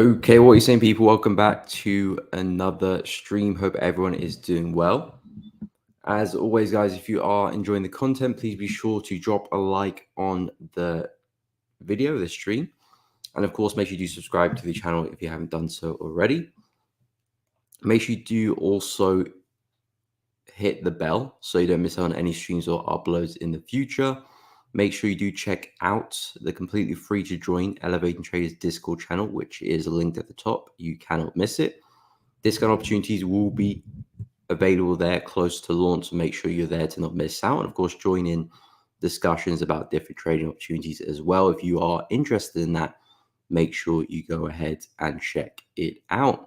Okay, what are you saying, people? Welcome back to another stream. Hope everyone is doing well. As always, guys, if you are enjoying the content, please be sure to drop a like on the video, the stream. And of course, make sure you do subscribe to the channel if you haven't done so already. Make sure you do also hit the bell so you don't miss out on any streams or uploads in the future. Make sure you do check out the completely free to join Elevating Traders Discord channel, which is linked at the top. You cannot miss it. Discount opportunities will be available there close to launch, so make sure you're there to not miss out. And of course, join in discussions about different trading opportunities as well. If you are interested in that, make sure you go ahead and check it out.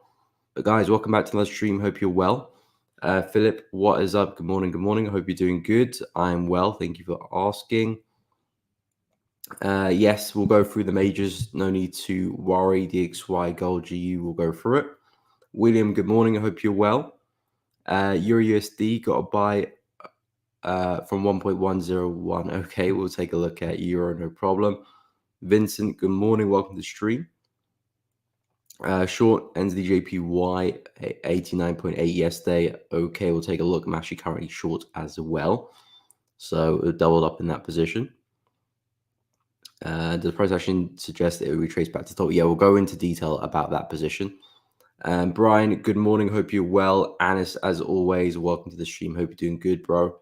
But guys, welcome back to another stream. Hope you're well. Philip, what is up? Good morning. Good morning. I hope you're doing good. I'm well. Thank you for asking. Yes, we'll go through the majors. No need to worry. DXY, Gold, GU, we'll go through it. William, good morning. I hope you're well. Euro USD got a buy from 1.101. Okay, we'll take a look at Euro, no problem. Vincent, good morning. Welcome to the stream. Short NZDJPY 89.8 yesterday. Okay, we'll take a look. I'm actually currently short as well. So it doubled up in that position. Does the price action suggest that it will retrace back to top? Yeah, we'll go into detail about that position. Brian, good morning. Hope you're well. Anis, as always, welcome to the stream. Hope you're doing good, bro.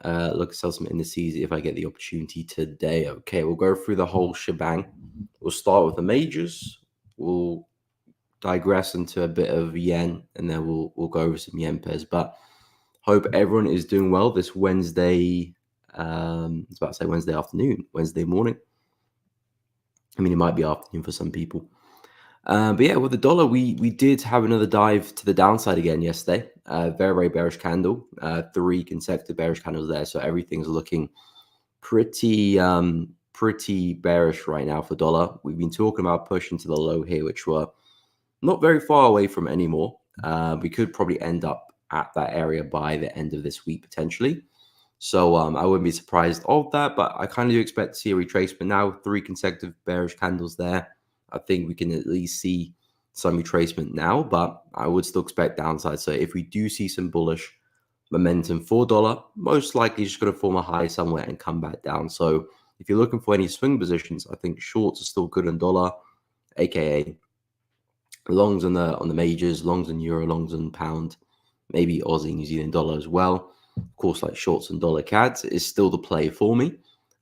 Look to sell some indices if I get the opportunity today. Okay, we'll go through the whole shebang. We'll start with the majors. We'll digress into a bit of yen, and then we'll go over some yen pairs. But hope everyone is doing well this Wednesday. I was about to say Wednesday afternoon, Wednesday morning. I mean, it might be afternoon for some people. But yeah, with the dollar, we did have another dive to the downside again yesterday. Very, very bearish candle. 3 consecutive bearish candles there. So everything's looking pretty bearish right now for dollar. We've been talking about pushing to the low here, which we're not very far away from anymore. We could probably end up at that area by the end of this week, potentially. So I wouldn't be surprised of that, but I kind of do expect to see a retracement now. 3 consecutive bearish candles there. I think we can at least see some retracement now, but I would still expect downside. So if we do see some bullish momentum for dollar, most likely just going to form a high somewhere and come back down. So if you're looking for any swing positions, I think shorts are still good on dollar, aka longs on the majors, longs on euro, longs on pound, maybe Aussie, New Zealand dollar as well. Of course, like shorts and dollar CADs is still the play for me.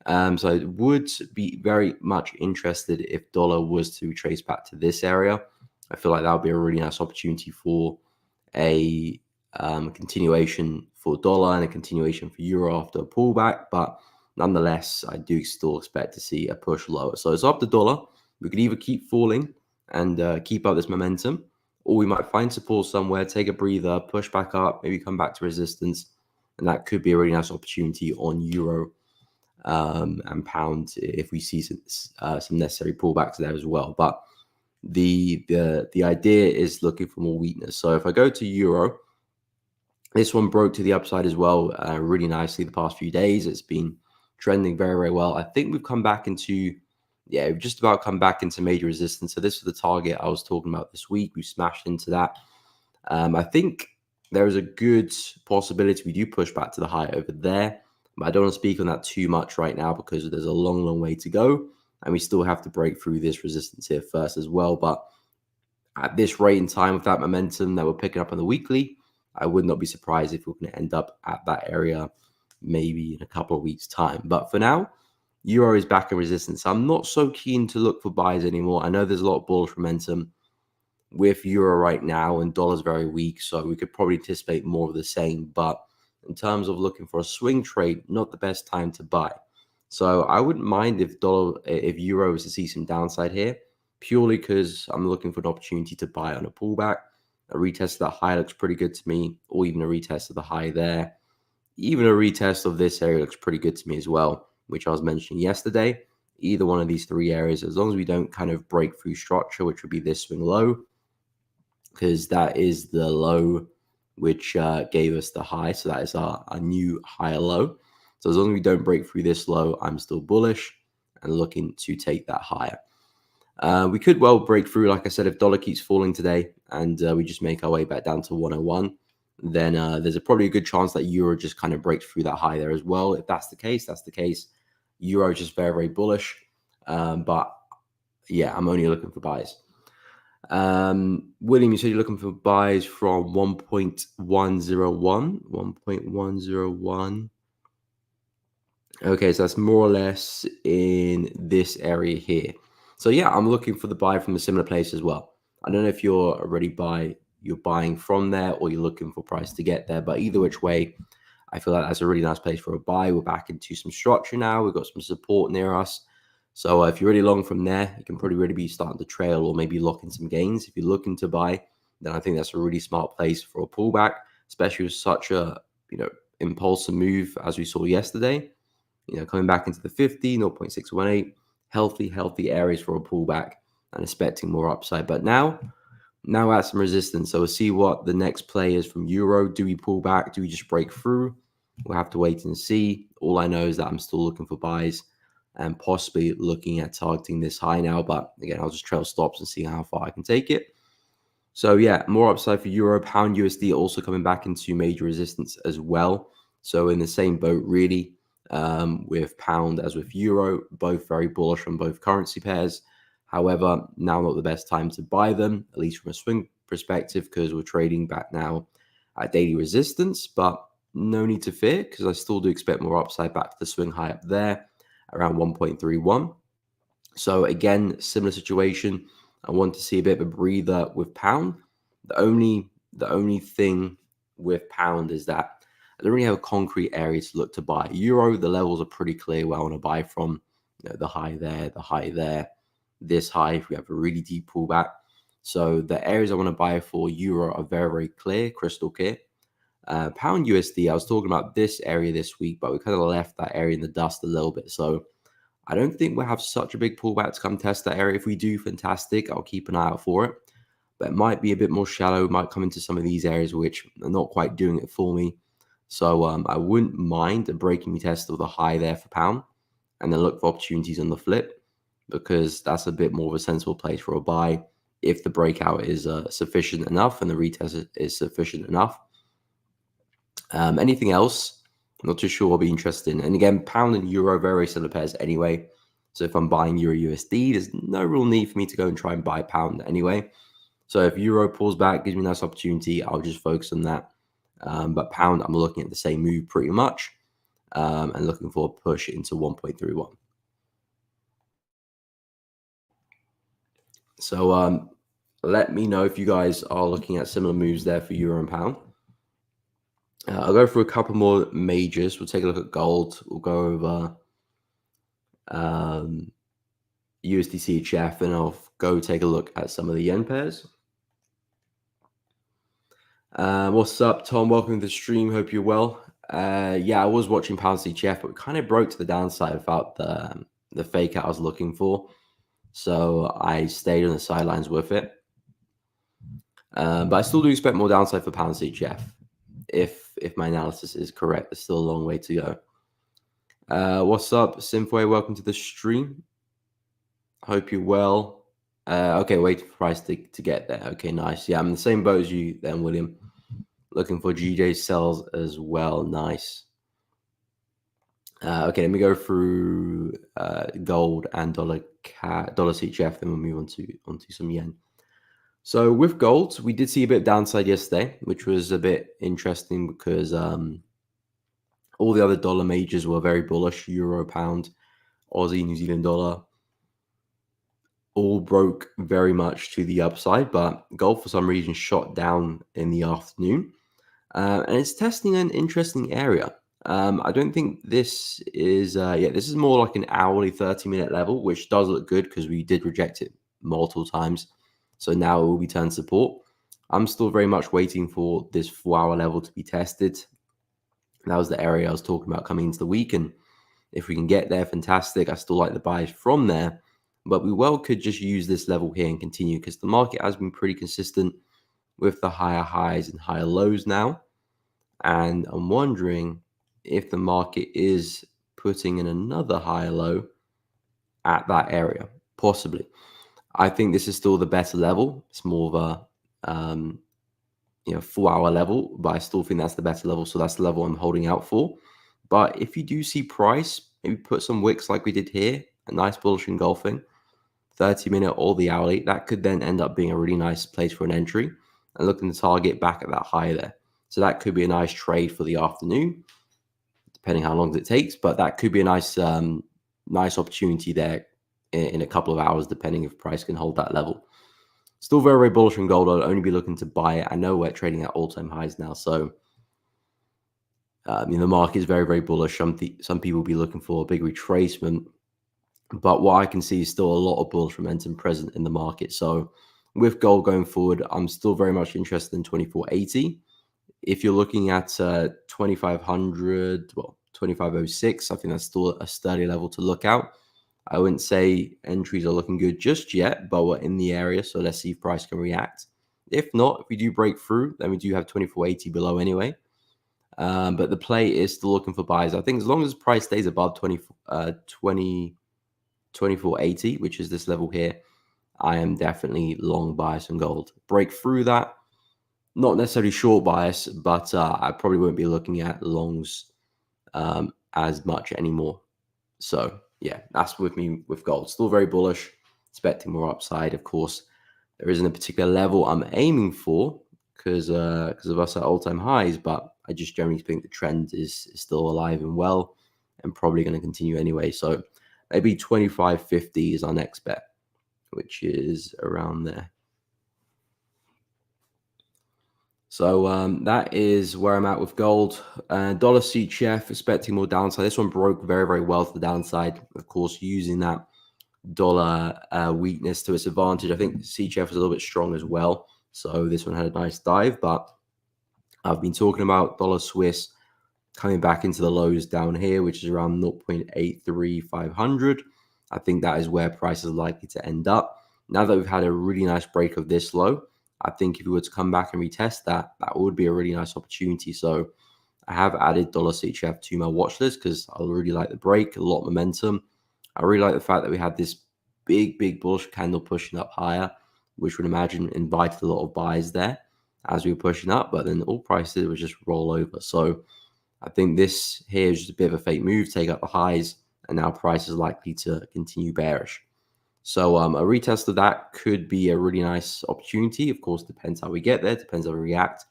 So I would be very much interested if dollar was to retrace back to this area. I feel like that would be a really nice opportunity for a continuation for dollar and a continuation for euro after a pullback. But nonetheless, I do still expect to see a push lower. So it's up to dollar. We could either keep falling and keep up this momentum, or we might find support somewhere, take a breather, push back up, maybe come back to resistance. And that could be a really nice opportunity on euro and pound if we see some necessary pullbacks there as well. But the idea is looking for more weakness. So if I go to euro, this one broke to the upside as well really nicely the past few days. It's been trending very, very well. I think we've come back into, we've just about come back into major resistance. So this was the target I was talking about this week. We smashed into that. I think there is a good possibility we do push back to the high over there. But I don't want to speak on that too much right now because there's a long, long way to go. And we still have to break through this resistance here first as well. But at this rate in time with that momentum that we're picking up on the weekly, I would not be surprised if we're going to end up at that area maybe in a couple of weeks' time. But for now, euro is back in resistance. I'm not so keen to look for buys anymore. I know there's a lot of bullish momentum with euro right now and dollar's very weak. So we could probably anticipate more of the same. But in terms of looking for a swing trade, not the best time to buy. So I wouldn't mind if euro was to see some downside here, purely because I'm looking for an opportunity to buy on a pullback. A retest of that high looks pretty good to me, or even a retest of the high there. Even a retest of this area looks pretty good to me as well, which I was mentioning yesterday. Either one of these 3 areas, as long as we don't kind of break through structure, which would be this swing low, because that is the low which gave us the high. So that is our new higher low. So as long as we don't break through this low, I'm still bullish and looking to take that higher. We could well break through, like I said, if dollar keeps falling today and we just make our way back down to 101, then there's probably a good chance that euro just kind of breaks through that high there as well. If that's the case, that's the case. Euro is just very, very bullish. But yeah, I'm only looking for buys. William, you said you're looking for buys from 1.101. 1.101. Okay, so that's more or less in this area here. So yeah, I'm looking for the buy from a similar place as well. I don't know if you're you're buying from there or you're looking for price to get there, but either which way, I feel like that's a really nice place for a buy. We're back into some structure now. We've got some support near us. So if you're really long from there, you can probably really be starting to trail or maybe lock in some gains. If you're looking to buy, then I think that's a really smart place for a pullback, especially with such a impulsive move as we saw yesterday. Coming back into the 50, 0.618, healthy areas for a pullback and expecting more upside. But now at some resistance. So we'll see what the next play is from euro. Do we pull back? Do we just break through? We'll have to wait and see. All I know is that I'm still looking for buys and possibly looking at targeting this high now. But again, I'll just trail stops and see how far I can take it. So yeah, more upside for euro. Pound USD also coming back into major resistance as well. So in the same boat, really, with pound as with euro, both very bullish on both currency pairs. However, now not the best time to buy them, at least from a swing perspective, because we're trading back now at daily resistance. But no need to fear, because I still do expect more upside back to the swing high up there around 1.31. So again, similar situation. I want to see a bit of a breather with pound. The only thing with pound is that I don't really have a concrete area to look to buy. Euro, the levels are pretty clear where I want to buy from. The high there, this high if we have a really deep pullback. So the areas I want to buy for euro are very, very clear, crystal clear. Pound USD, I was talking about this area this week, but we kind of left that area in the dust a little bit. So I don't think we'll have such a big pullback to come test that area. If we do, fantastic. I'll keep an eye out for it. But it might be a bit more shallow. It might come into some of these areas which are not quite doing it for me. So I wouldn't mind a breaking test of the high there for pound and then look for opportunities on the flip, because that's a bit more of a sensible place for a buy if the breakout is sufficient enough and the retest is sufficient enough. Anything else? I'm not too sure I'll be interested in. And again, pound and euro, very similar pairs anyway. So if I'm buying euro USD, there's no real need for me to go and try and buy pound anyway. So if euro pulls back, gives me a nice opportunity, I'll just focus on that. But pound, I'm looking at the same move pretty much and looking for a push into 1.31. So let me know if you guys are looking at similar moves there for euro and pound. I'll go through a couple more majors. We'll take a look at gold. We'll go over USD CHF, and I'll go take a look at some of the yen pairs. What's up, Tom? Welcome to the stream. Hope you're well. Yeah, I was watching pound CHF, but it kind of broke to the downside without the fake out I was looking for. So I stayed on the sidelines with it. But I still do expect more downside for pound CHF. If my analysis is correct, there's still a long way to go. What's up, Synthway? Welcome to the stream. Hope you're well. Okay, wait for price to get there. Okay, nice. Yeah, I'm in the same boat as you then, William. Looking for GJ sells as well. Nice. Okay, let me go through gold and dollar CHF, then we'll move on to some yen. So with gold, we did see a bit of downside yesterday, which was a bit interesting because all the other dollar majors were very bullish. Euro, pound, Aussie, New Zealand dollar, all broke very much to the upside, but gold for some reason shot down in the afternoon. And it's testing an interesting area. I don't think this is, this is more like an hourly 30-minute level, which does look good because we did reject it multiple times. So now it will be turned support. I'm still very much waiting for this 4-hour level to be tested. That was the area I was talking about coming into the week. And if we can get there, fantastic. I still like the buys from there. But we well could just use this level here and continue because the market has been pretty consistent with the higher highs and higher lows now. And I'm wondering if the market is putting in another higher low at that area, possibly. I think this is still the better level. It's more of a 4-hour level, but I still think that's the better level. So that's the level I'm holding out for. But if you do see price, maybe put some wicks like we did here, a nice bullish engulfing, 30-minute or the hourly, that could then end up being a really nice place for an entry and looking to target back at that high there. So that could be a nice trade for the afternoon, depending how long it takes. But that could be a nice opportunity there in a couple of hours, depending if price can hold that level. Still very, very bullish on gold. I'll only be looking to buy it. I know we're trading at all-time highs now, so the market is very, very bullish. Some people will be looking for a big retracement, but what I can see is still a lot of bullish momentum present in the market. So with gold going forward, I'm still very much interested in 2480. If you're looking at 2500, well, 2506, I think that's still a sturdy level to look out. I wouldn't say entries are looking good just yet, but we're in the area, so let's see if price can react. If not, if we do break through, then we do have 2480 below anyway. But the play is still looking for buys. I think as long as price stays above 2480, which is this level here, I am definitely long bias on gold. Break through that, not necessarily short bias, but I probably won't be looking at longs as much anymore. So yeah, that's with me with gold. Still very bullish, expecting more upside. Of course, there isn't a particular level I'm aiming for because of us at all-time highs, but I just generally think the trend is still alive and well and probably going to continue anyway. So maybe 25.50 is our next bet, which is around there. So that is where I'm at with gold. Dollar CHF, expecting more downside. This one broke very, very well to the downside. Of course, using that dollar weakness to its advantage. I think CHF was a little bit strong as well. So this one had a nice dive. But I've been talking about dollar Swiss coming back into the lows down here, which is around 0.83500. I think that is where price is likely to end up. Now that we've had a really nice break of this low, I think if we were to come back and retest that, that would be a really nice opportunity. So I have added dollar CHF to my watch list because I really like the break, a lot of momentum. I really like the fact that we had this big, big bullish candle pushing up higher, which would imagine invited a lot of buys there as we were pushing up, but then all prices would just roll over. So I think this here is just a bit of a fake move, take up the highs, and now price is likely to continue bearish. So a retest of that could be a really nice opportunity. Of course, depends how we get there, depends how we react.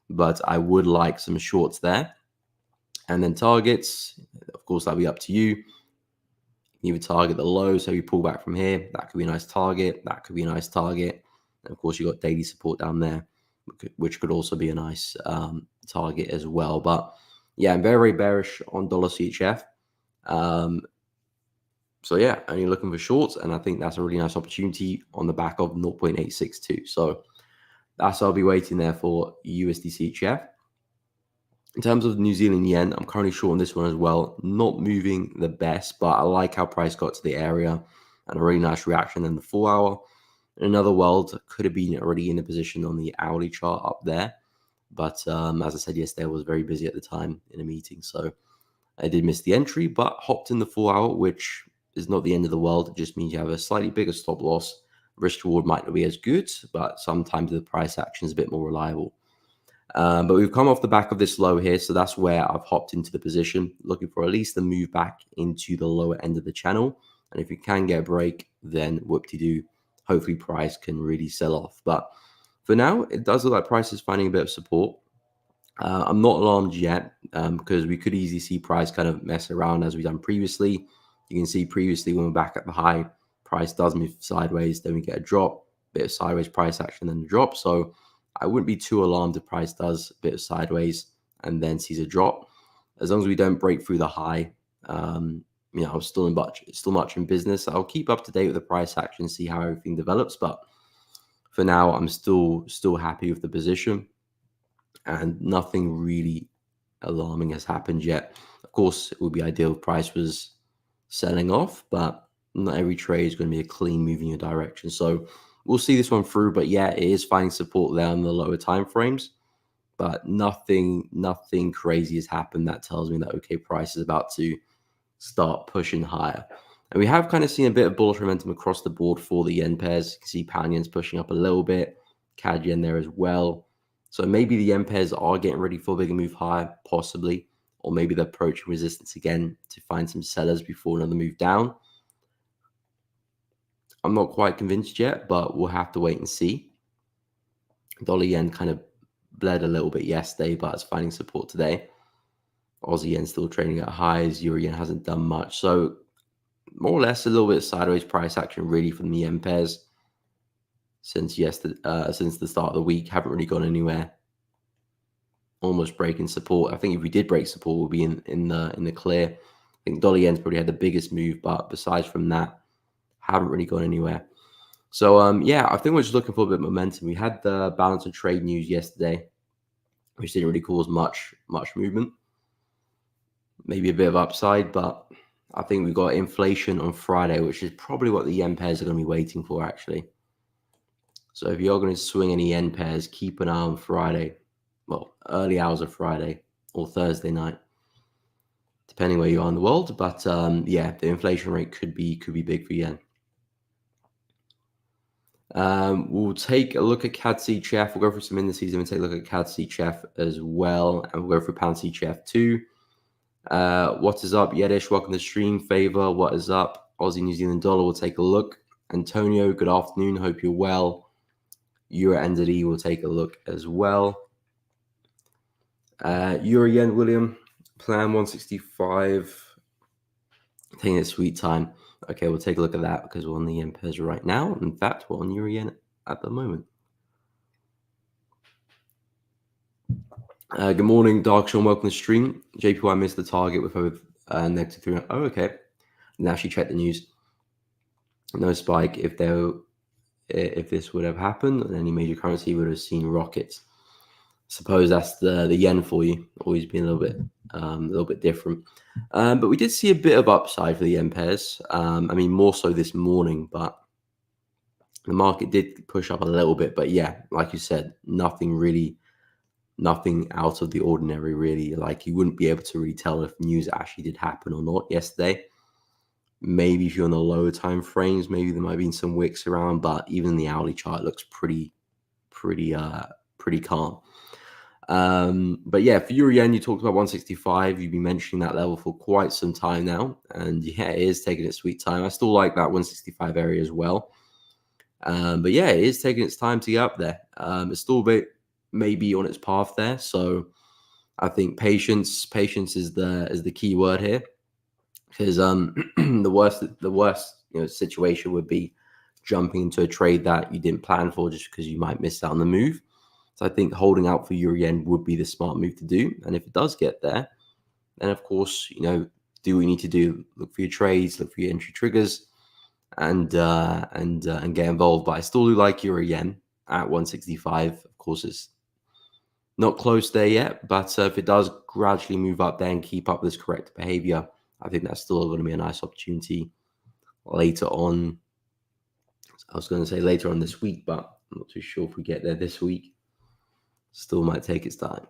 But I would like some shorts there. And then targets, of course, that'll be up to you. You either target the low, so you pull back from here. That could be a nice target. That could be a nice target. And of course, you've got daily support down there, which could also be a nice target as well. But yeah, I'm very, very bearish on dollar CHF. So yeah, only looking for shorts, and I think that's a really nice opportunity on the back of 0.862. So that's what I'll be waiting there for USD CHF. In terms of New Zealand yen, I'm currently short on this one as well. Not moving the best, but I like how price got to the area and a really nice reaction in the 4-hour. In another world, could have been already in a position on the hourly chart up there. But as I said yesterday, I was very busy at the time in a meeting. So I did miss the entry, but hopped in the 4-hour, which is not the end of the world. It just means you have a slightly bigger stop loss. Risk reward might not be as good, but sometimes the price action is a bit more reliable. But we've come off the back of this low here, so that's where I've hopped into the position, looking for at least a move back into the lower end of the channel. And if you can get a break, then whoop-de-doo, hopefully price can really sell off. But for now, it does look like price is finding a bit of support. I'm not alarmed yet because we could easily see price kind of mess around as we've done previously. You can see previously when we're back at the high, price does move sideways, then we get a drop, bit of sideways price action, then a drop. So I wouldn't be too alarmed if price does a bit of sideways and then sees a drop. As long as we don't break through the high, I'm still much in business. I'll keep up to date with the price action, see how everything develops. But for now, I'm still happy with the position, and nothing really alarming has happened yet. Of course, it would be ideal if price was selling off, but not every trade is going to be a clean move in your direction. So we'll see this one through. But yeah, it is finding support there on the lower time frames, but nothing crazy has happened that tells me that okay, price is about to start pushing higher. And we have kind of seen a bit of bullish momentum across the board for the yen pairs. You can see pound yen's pushing up a little bit, CAD yen there as well. So maybe the yen pairs are getting ready for a bigger move higher, possibly, or maybe they're approaching resistance again to find some sellers before another move down. I'm not quite convinced yet, but we'll have to wait and see. Dollar yen kind of bled a little bit yesterday, but it's finding support today. Aussie yen still trading at highs. Euro yen hasn't done much. So more or less a little bit of sideways price action really from the yen pairs since yesterday, since the start of the week. Haven't really gone anywhere. Almost breaking support. I think if we did break support, we'll be in the clear. I think dollar yen's probably had the biggest move, but besides from that, haven't really gone anywhere. So yeah, I think we're just looking for a bit of momentum. We had the balance of trade news yesterday, which didn't really cause much movement. Maybe a bit of upside, but I think we've got inflation on Friday, which is probably what the yen pairs are going to be waiting for, actually. So if you're going to swing any yen pairs, keep an eye on Friday. Well, early hours of Friday or Thursday night, depending where you are in the world. But yeah, the inflation rate could be big for yen. We'll take a look at CAD CHF. We'll go through some indices and we'll take a look at CAD CHF as well. And we'll go through pound CHF too. What is up, Yedish? Welcome to the stream. Favor, what is up? Aussie New Zealand dollar, we'll take a look. Antonio, good afternoon. Hope you're well. Euro NZD, we'll take a look as well. Euro yen, William, plan 165. Taking its sweet time. Okay, we'll take a look at that because we're on the yen pairs right now. In fact, we're on Euro yen at the moment. Good morning, Dark Sean. Welcome to the stream. JPY missed the target with over negative 3. Oh, okay. Now she checked the news. No spike. If this would have happened, then any major currency would have seen rockets. Suppose that's the yen for you. Always been a little bit different. But we did see a bit of upside for the yen pairs. I mean, more so this morning, but the market did push up a little bit. But yeah, like you said, nothing out of the ordinary, really. Like you wouldn't be able to really tell if news actually did happen or not yesterday. Maybe if you're on the lower time frames, maybe there might have been some wicks around, but even the hourly chart looks pretty calm. But yeah, for Euro yen, you talked about 165. You've been mentioning that level for quite some time now, and yeah, it is taking its sweet time. I still like that 165 area as well. But yeah, it is taking its time to get up there. It's still a bit maybe on its path there. So I think patience is the key word here, because the worst situation would be jumping into a trade that you didn't plan for just because you might miss out on the move. So I think holding out for Euro yen would be the smart move to do. And if it does get there, then of course, do what you need to do. Look for your trades, look for your entry triggers, and get involved. But I still do like Euro yen at 165. Of course, it's not close there yet, but if it does gradually move up there and keep up this correct behavior, I think that's still going to be a nice opportunity later on. I was going to say later on this week, but I'm not too sure if we get there this week. Still might take its time.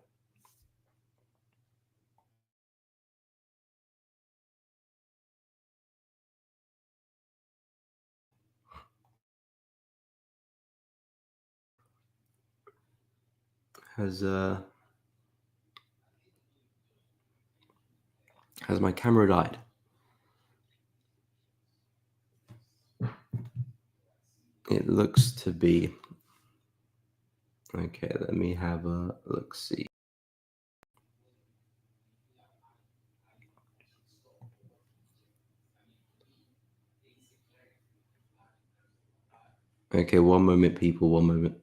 Has my camera died? It looks to be. Okay, let me have a look see. Okay, one moment, people, one moment.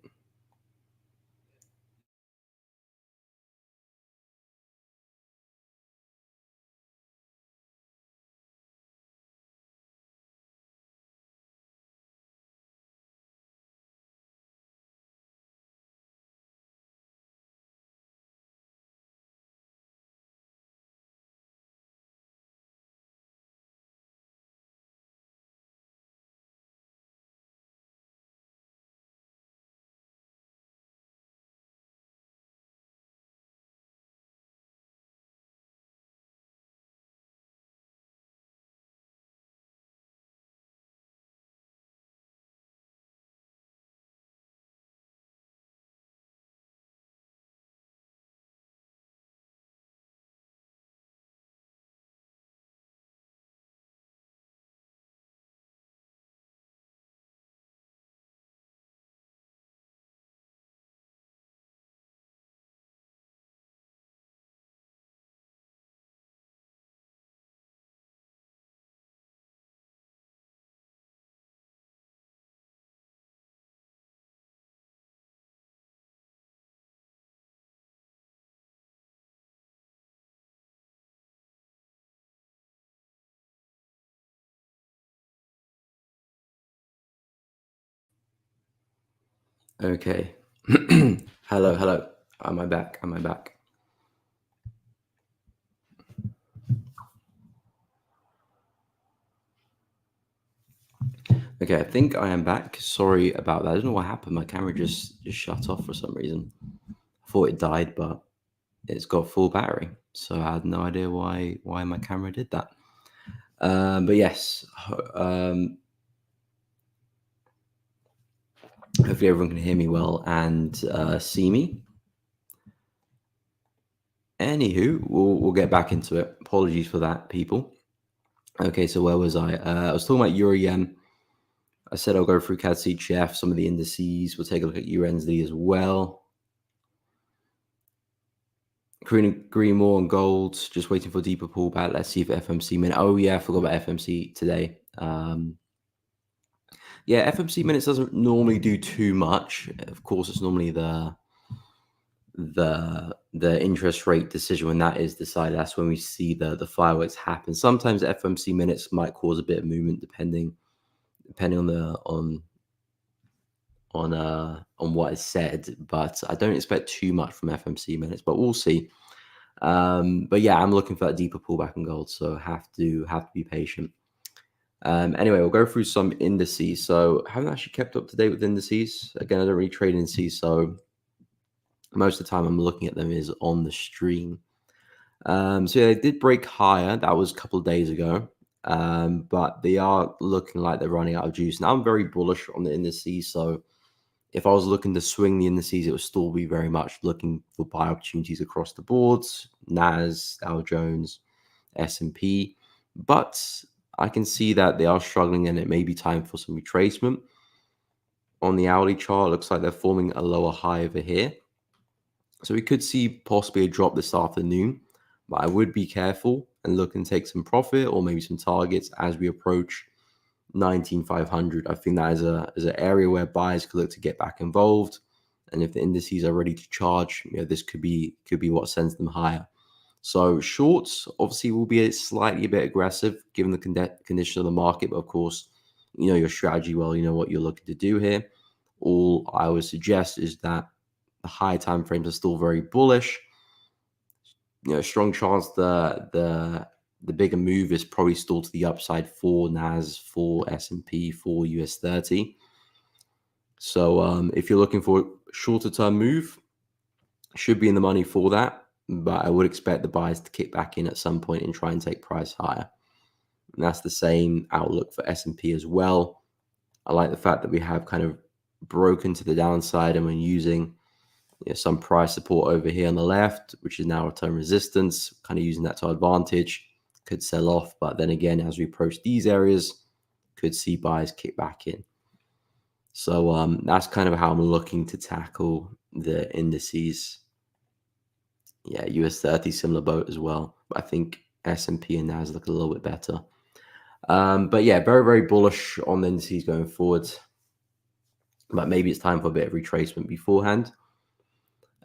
Okay. Hello, hello. Am I back? Am I back? Okay, I think I am back. Sorry about that. I don't know what happened. My camera just shut off for some reason. I thought it died, but it's got full battery. So I had no idea why my camera did that. But yes, hopefully everyone can hear me well and see me. Anywho, we'll get back into it. Apologies for that, people. Okay, so where was I? I was talking about Euro Yen. I said I'll go through CAD CHF, some of the indices. We'll take a look at UNSD as well. Green more on gold, just waiting for a deeper pullback. Let's see if FMC minute. Oh yeah, I forgot about FMC today. Yeah, FMC minutes doesn't normally do too much. Of course, it's normally the interest rate decision when that is decided. That's when we see the fireworks happen. Sometimes FMC minutes might cause a bit of movement depending on the on what is said, but I don't expect too much from FMC minutes, but we'll see. But yeah, I'm looking for that deeper pullback in gold, so have to be patient. Anyway, we'll go through some indices. So I haven't actually kept up to date with indices. Again, I don't really trade indices, so most of the time I'm looking at them is on the stream. So yeah, they did break higher. That was a couple of days ago. But they are looking like they're running out of juice. Now I'm very bullish on the indices, so if I was looking to swing the indices, it would still be very much looking for buy opportunities across the boards, Nas, Dow Jones, S&P. But I can see that they are struggling and it may be time for some retracement. On the hourly chart, it looks like they're forming a lower high over here. So we could see possibly a drop this afternoon, but I would be careful and look and take some profit or maybe some targets as we approach 19,500. I think that is an area where buyers could look to get back involved, and if the indices are ready to charge, this could be what sends them higher. So shorts obviously will be slightly a bit aggressive given the condition of the market, but of course, you know your strategy well, you know what you're looking to do here. All I would suggest is that the high time frames are still very bullish. Strong chance the bigger move is probably still to the upside for Nas, for S&P, for US 30. So if you're looking for a shorter term move, should be in the money for that. But I would expect the buyers to kick back in at some point and try and take price higher. And that's the same outlook for S&P as well. I like the fact that we have kind of broken to the downside and we're using some price support over here on the left, which is now return resistance, kind of using that to our advantage. Could sell off, but then again, as we approach these areas, could see buyers kick back in. So that's kind of how I'm looking to tackle the indices. Yeah, US 30, similar boat as well. But I think S&P and NAS look a little bit better. But yeah, very, very bullish on the indices going forward. But maybe it's time for a bit of retracement beforehand.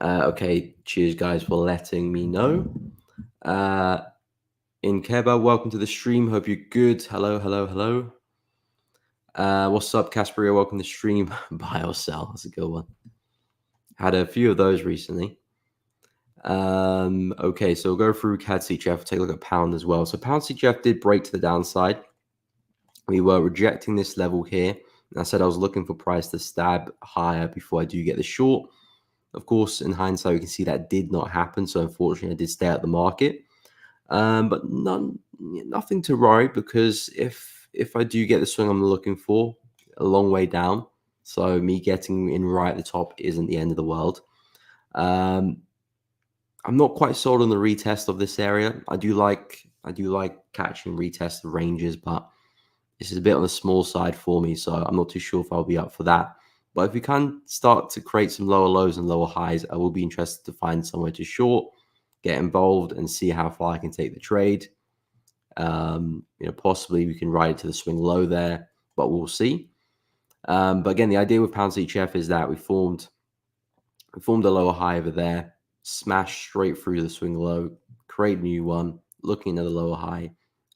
Okay, cheers, guys, for letting me know. In Keba, welcome to the stream. Hope you're good. Hello, hello, hello. What's up, Casperia? Welcome to the stream. Buy or sell? That's a good one. Had a few of those recently. Okay, so we'll go through CAD CHF. Take a look at pound as well. So pound CHF did break to the downside. We were rejecting this level here. And I said I was looking for price to stab higher before I do get the short. Of course, in hindsight, we can see that did not happen. So unfortunately, I did stay out the market. But nothing to worry, because if I do get the swing I'm looking for, a long way down. So me getting in right at the top isn't the end of the world. I'm not quite sold on the retest of this area. I do like catching retest of ranges, but this is a bit on the small side for me, so I'm not too sure if I'll be up for that. But if we can start to create some lower lows and lower highs, I will be interested to find somewhere to short, get involved, and see how far I can take the trade. Possibly we can ride it to the swing low there, but we'll see. But again, the idea with pound CHF is that we formed a lower high over there, smash straight through the swing low, create a new one, looking at the lower high,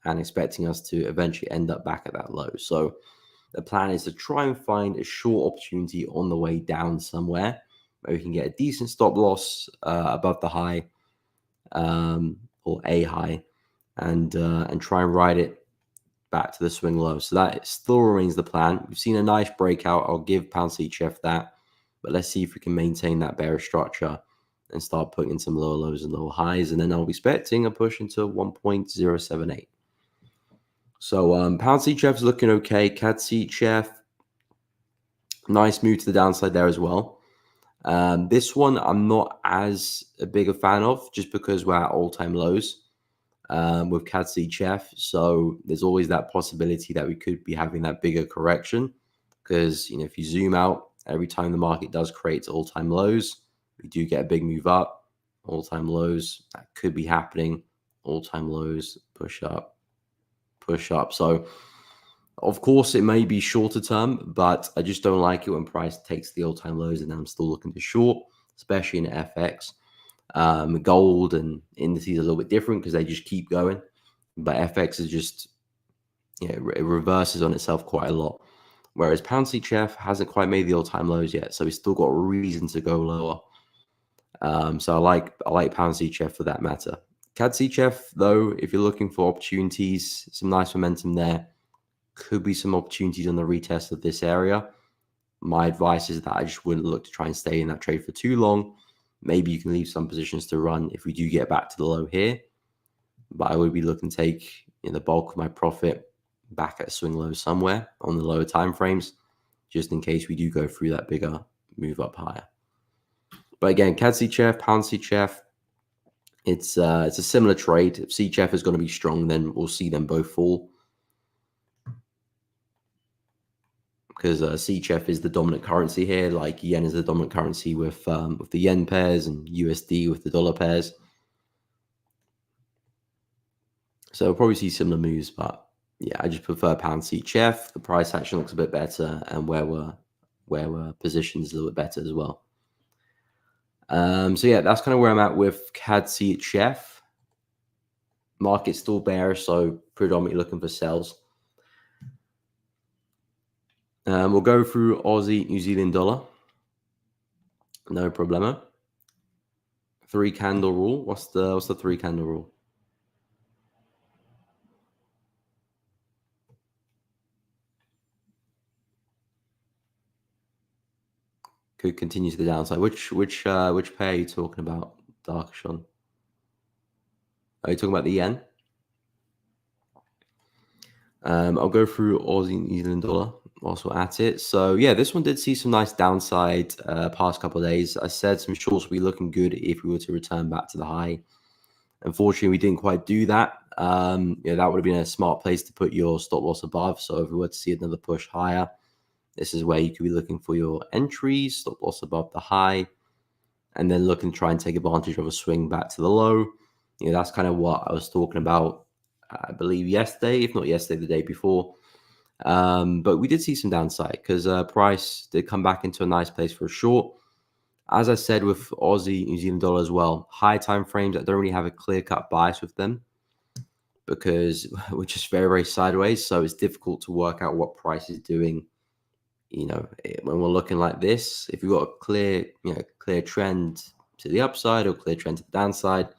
and expecting us to eventually end up back at that low. So The plan is to try and find a short opportunity on the way down somewhere where we can get a decent stop loss above the high, or a high, and try and ride it back to the swing low. So that still remains the plan. We've seen a nice breakout. I'll give pound CHF that, but let's see if we can maintain that bearish structure and start putting in some lower lows and lower highs. And then I'll be expecting a push into 1.078. So pound CHF is looking okay. CAD CHF, nice move to the downside there as well. This one I'm not as big a fan of, just because we're at all-time lows with CAD CHF. So there's always that possibility that we could be having that bigger correction, because if you zoom out, every time the market does create all-time lows, we do get a big move up. All-time lows, that could be happening. All-time lows, push up, push up. So of course, it may be shorter term, but I just don't like it when price takes the all-time lows and I'm still looking to short, especially in FX. Gold and indices are a little bit different because they just keep going, but FX is just, it reverses on itself quite a lot. Whereas pound CHF hasn't quite made the all-time lows yet, so it's still got a reason to go lower. So I like pound CHF for that matter. CAD CHF though, if you're looking for opportunities, some nice momentum there. Could be some opportunities on the retest of this area. My advice is that I just wouldn't look to try and stay in that trade for too long. Maybe you can leave some positions to run if we do get back to the low here. But I would be looking to take the bulk of my profit back at a swing low somewhere on the lower time frames, just in case we do go through that bigger move up higher. But again, CAD CHF, pound CHF, it's a similar trade. If CHF is going to be strong, then we'll see them both fall, because CHF is the dominant currency here, like yen is the dominant currency with the yen pairs and USD with the dollar pairs. So we'll probably see similar moves, but yeah, I just prefer pound CHF. The price action looks a bit better, and where we're positioned is a little bit better as well. So yeah, that's kind of where I'm at with CAD CHF. Market's still bearish, so predominantly looking for sells. We'll go through Aussie, New Zealand dollar. No problemo. 3 candle rule. What's the 3 candle rule? Could continue to the downside. Which pair are you talking about, Darkshon? Are you talking about the yen? I'll go through Aussie, New Zealand dollar whilst we're at it. So yeah, this one did see some nice downside past couple of days. I said some shorts would be looking good if we were to return back to the high. Unfortunately, we didn't quite do that. That would have been a smart place to put your stop loss above. So if we were to see another push higher, this is where you could be looking for your entries, stop loss above the high, and then looking to try and take advantage of a swing back to the low. That's kind of what I was talking about, I believe yesterday, if not yesterday, the day before. But we did see some downside because price did come back into a nice place for a short. As I said with Aussie, New Zealand dollar as well, high time frames, I don't really have a clear-cut bias with them because we're just very, very sideways. So it's difficult to work out what price is doing. When we're looking like this, if you've got a clear trend to the upside or clear trend to the downside,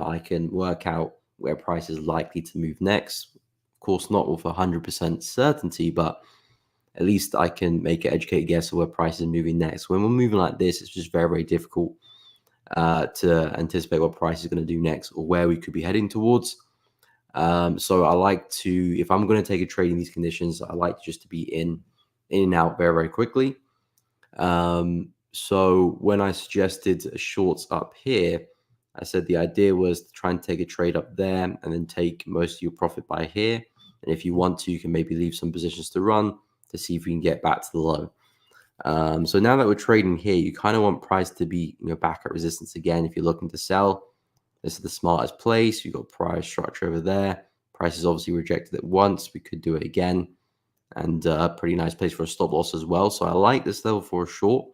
I can work out where price is likely to move next. Of course, not with 100% certainty, but at least I can make an educated guess of where price is moving next. When we're moving like this, it's just very, very difficult to anticipate what price is going to do next or where we could be heading towards. So I like to, if I'm going to take a trade in these conditions, I like just to be in and out very, very quickly. So when I suggested shorts up here, I said the idea was to try and take a trade up there and then take most of your profit by here. And if you want to, you can maybe leave some positions to run to see if we can get back to the low. So now that we're trading here, you kind of want price to be back at resistance again. If you're looking to sell, this is the smartest place. You've got price structure over there. Price is obviously rejected it once. We could do it again. And a pretty nice place for a stop loss as well. So I like this level for a short.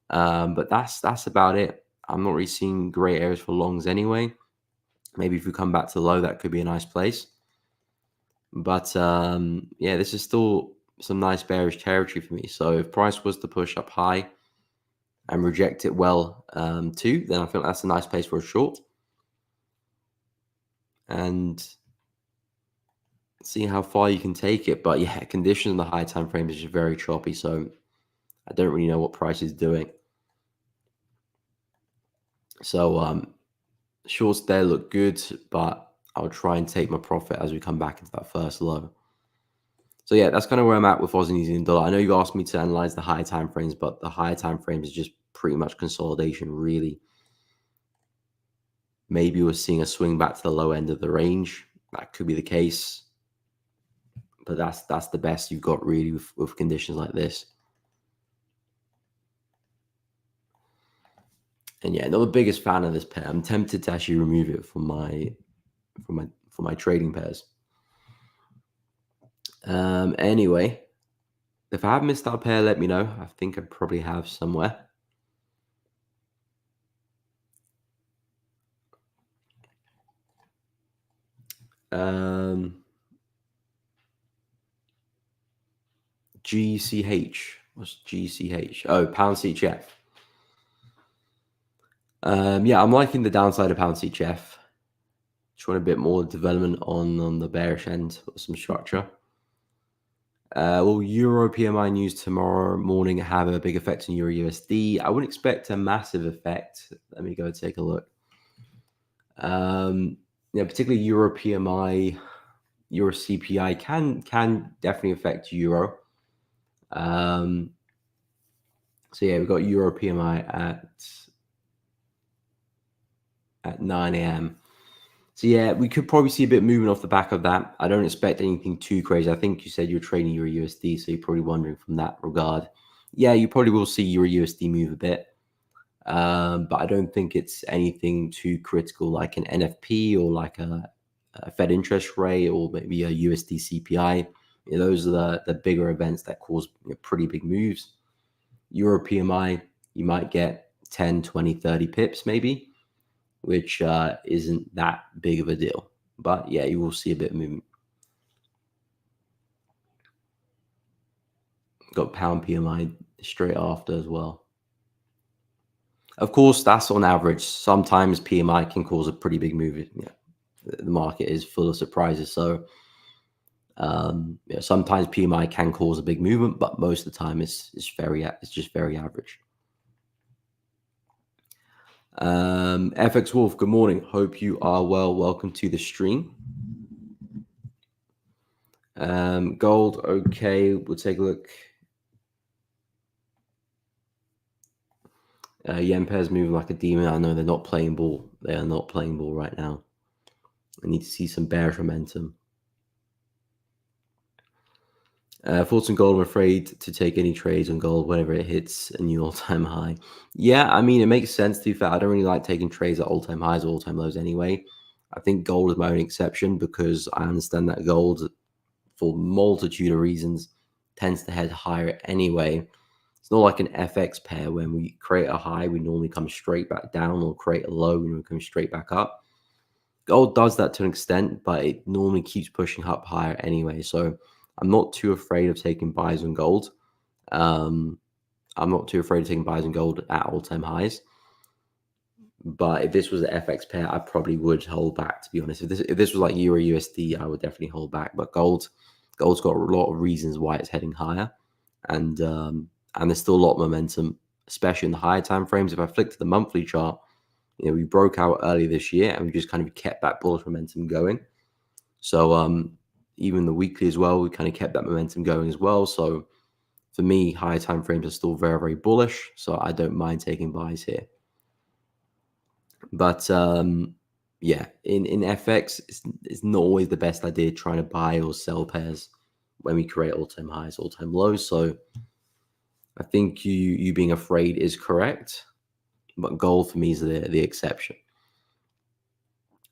But that's about it. I'm not really seeing great areas for longs anyway. Maybe if we come back to the low, that could be a nice place. But yeah, this is still nice bearish territory for me. So if price was to push up high and reject it well too, then I think that's a nice place for a short. And see how far you can take it. But yeah, conditions in the high time frame is just very choppy. So I don't really know what price is doing. So shorts there look good, but I'll try and take my profit as we come back into that first low. So yeah, that's kind of where I'm at with Aussie New Zealand dollar. I know you asked me to analyze the higher time frames, but the higher time frames is just pretty much consolidation, really. Maybe we're seeing a swing back to the low end of the range. That could be the case, but that's the best you've got really with conditions like this. And yeah, not the biggest fan of this pair. I'm tempted to actually remove it from my trading pairs. Anyway, if I have missed out a pair, let me know. I think I probably have somewhere. GCH. What's GCH? Oh, pound CHF. Yeah, I'm liking the downside of pound CHF. Just want a bit more development on the bearish end or some structure. Will Euro PMI news tomorrow morning have a big effect on Euro USD? I wouldn't expect a massive effect. Let me go take a look. Yeah, particularly Euro PMI, Euro CPI can definitely affect Euro. So yeah, we've got Euro PMI at 9 a.m. So yeah, we could probably see a bit of movement off the back of that. I don't expect anything too crazy. I think you said you're trading Euro USD, so you're probably wondering from that regard. Yeah, you probably will see Euro USD move a bit. But I don't think it's anything too critical like an NFP or like a Fed interest rate or maybe a USD CPI. You know, those are the bigger events that cause pretty big moves. Euro PMI, you might get 10, 20, 30 pips maybe, which isn't that big of a deal. But yeah, you will see a bit of movement. Got pound PMI straight after as well. Of course, that's on average. Sometimes PMI can cause a pretty big move. Yeah, the market is full of surprises. So yeah, sometimes PMI can cause a big movement, but most of the time it's just very average. FX Wolf, good morning. Hope you are well. Welcome to the stream. Gold, okay. We'll take a look. Yen pair's moving like a demon. I know they're not playing ball. They are not playing ball right now. I need to see some bearish momentum. Thoughts on gold? I'm afraid to take any trades on gold whenever it hits a new all-time high. Yeah, I mean, it makes sense to be fair. I don't really like taking trades at all-time highs or all-time lows anyway. I think gold is my own exception because I understand that gold, for multitude of reasons, tends to head higher anyway. It's not like an FX pair. When we create a high, we normally come straight back down, or create a low, we come straight back up. Gold does that to an extent, but it normally keeps pushing up higher anyway. So I'm not too afraid of taking buys on gold. I'm not too afraid of taking buys on gold at all-time highs. But if this was an FX pair, I probably would hold back, to be honest. If this was like Euro USD, I would definitely hold back. But gold's got a lot of reasons why it's heading higher. And there's still a lot of momentum, especially in the higher time frames. If I flick to the monthly chart, we broke out early this year and we just kind of kept that bullish momentum going. So even the weekly as well, we kind of kept that momentum going as well. So for me, higher time frames are still very, very bullish. So I don't mind taking buys here. But yeah, in FX, it's not always the best idea trying to buy or sell pairs when we create all-time highs, all-time lows. So I think you being afraid is correct, but gold for me is the exception.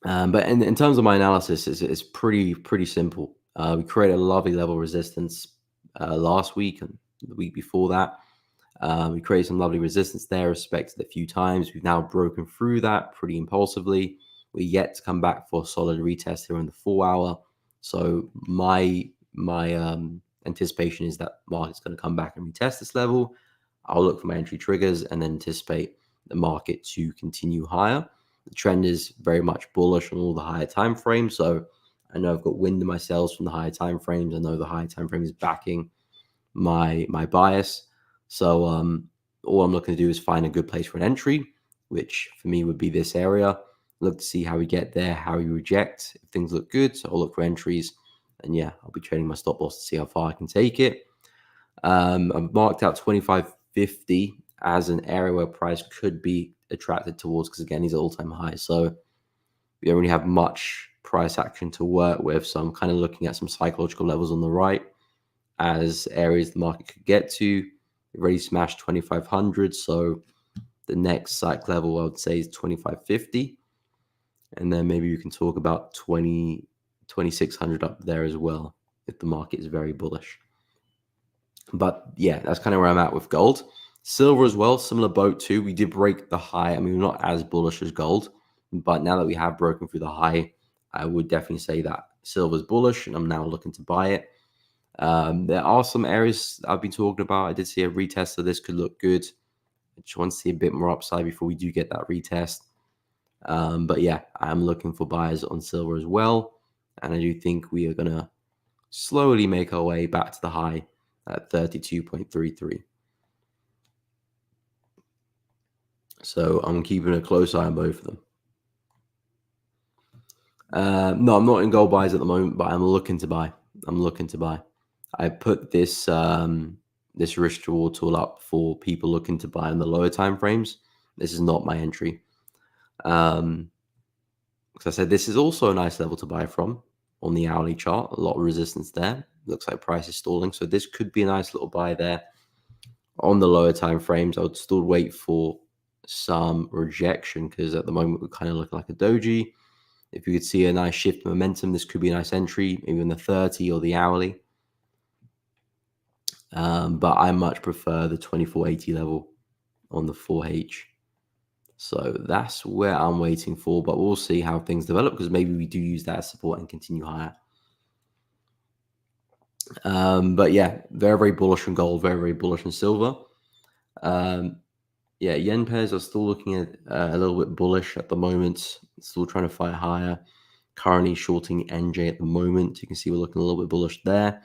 But in terms of my analysis, it's pretty simple. We created a lovely level of resistance last week and the week before that. We created some lovely resistance there, respected a few times. We've now broken through that pretty impulsively. We're yet to come back for a solid retest here in the 4 hour. So my anticipation is that market's going to come back and retest this level, I'll look for my entry triggers and then anticipate the market to continue higher. The trend is very much bullish on all the higher time frames. So I know I've got wind in my sails from the higher time frames. I know the higher time frame is backing my bias. So all I'm looking to do is find a good place for an entry, which for me would be this area. Look to see how we get there, how we reject. If things look good, so I'll look for entries. And yeah, I'll be trading my stop loss to see how far I can take it. I've marked out 25.50 as an area where price could be attracted towards, because again, these are all-time highs. So we don't really have much price action to work with. So I'm kind of looking at some psychological levels on the right as areas the market could get to. We've already smashed 2,500. So the next cycle level I would say is 25.50. And then maybe you can talk about 2,600 up there as well if the market is very bullish. But yeah, that's kind of where I'm at with gold. Silver as well, similar boat too. We did break the high. I mean, we're not as bullish as gold, but now that we have broken through the high, I would definitely say that silver is bullish, and I'm now looking to buy it. There are some areas I've been talking about. I did see a retest of this could look good. I just want to see a bit more upside before we do get that retest. But yeah, I'm looking for buyers on silver as well. And I do think we are going to slowly make our way back to the high at 32.33. So I'm keeping a close eye on both of them. No, I'm not in gold buys at the moment, but I'm looking to buy. I put this this risk reward tool up for people looking to buy in the lower time frames. This is not my entry. Because I said this is also a nice level to buy from on the hourly chart. A lot of resistance there. Looks like price is stalling. So this could be a nice little buy there on the lower time frames. I would still wait for some rejection, because at the moment we're kind of looking like a doji. If you could see a nice shift in momentum, this could be a nice entry, maybe in the 30 or the hourly. But I much prefer the 2480 level on the 4H. So that's where I'm waiting for, but we'll see how things develop, because maybe we do use that as support and continue higher. But yeah, very, very bullish on gold, very, very bullish on silver. Yeah, yen pairs are still looking at a little bit bullish at the moment, still trying to fight higher. Currently shorting NJ at the moment. You can see we're looking a little bit bullish there.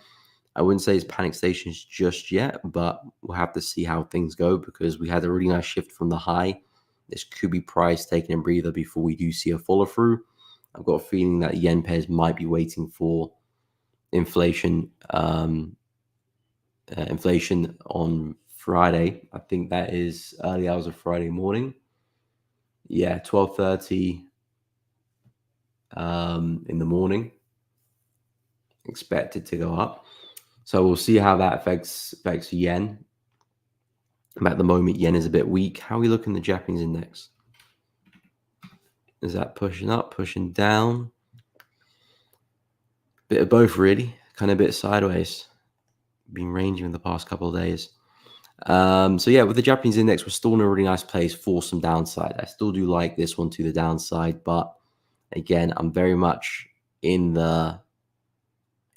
I wouldn't say it's panic stations just yet, but we'll have to see how things go, because we had a really nice shift from the high. This could be price taking a breather before we do see a follow through. I've got a feeling that yen pairs might be waiting for inflation inflation on Friday. I think that is early hours of Friday morning. Yeah, 12:30 in the morning. Expected to go up. So we'll see how that affects yen. At the moment, yen is a bit weak. How are we looking at the Japanese index? Is that pushing up, pushing down? Bit of both, really. Kind of a bit sideways. Been ranging in the past couple of days. So yeah, with the Japanese index, we're still in a really nice place for some downside. I still do like this one to the downside, but again, I'm very much in the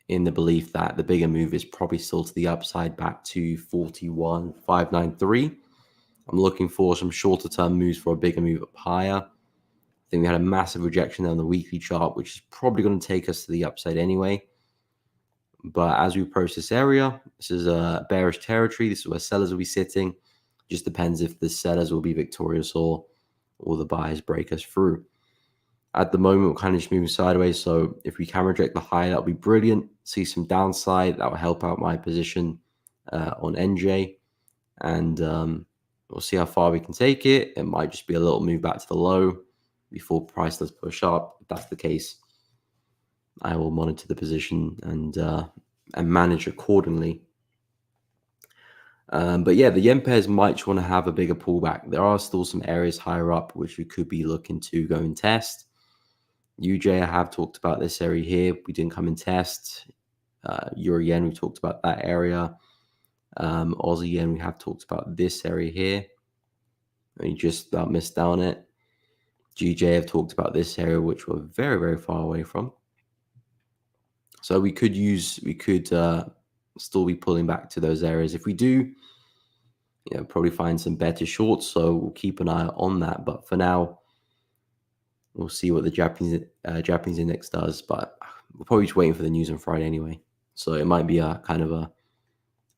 belief that the bigger move is probably still to the upside, back to 41,593. I'm looking for some shorter term moves for a bigger move up higher. I think we had a massive rejection on the weekly chart, which is probably going to take us to the upside anyway. But as we approach this area, this is a bearish territory. This is where sellers will be sitting. Just depends if the sellers will be victorious or the buyers break us through. At the moment, we're kind of just moving sideways. So if we can reject the high, that would be brilliant. See some downside. That will help out my position on NJ. And we'll see how far we can take it. It might just be a little move back to the low before price does push up. If that's the case, I will monitor the position and manage accordingly. But yeah, the yen pairs might want to have a bigger pullback. There are still some areas higher up which we could be looking to go and test. UJ, I have talked about this area here. We didn't come and test. Euro yen, we talked about that area. Aussie yen, we have talked about this area here. We just about missed down it. GJ have talked about this area, which we're very, very far away from. So we could still be pulling back to those areas. If we do, probably find some better shorts. So we'll keep an eye on that. But for now, we'll see what the Japanese index does. But we're probably just waiting for the news on Friday anyway. So it might be a kind of a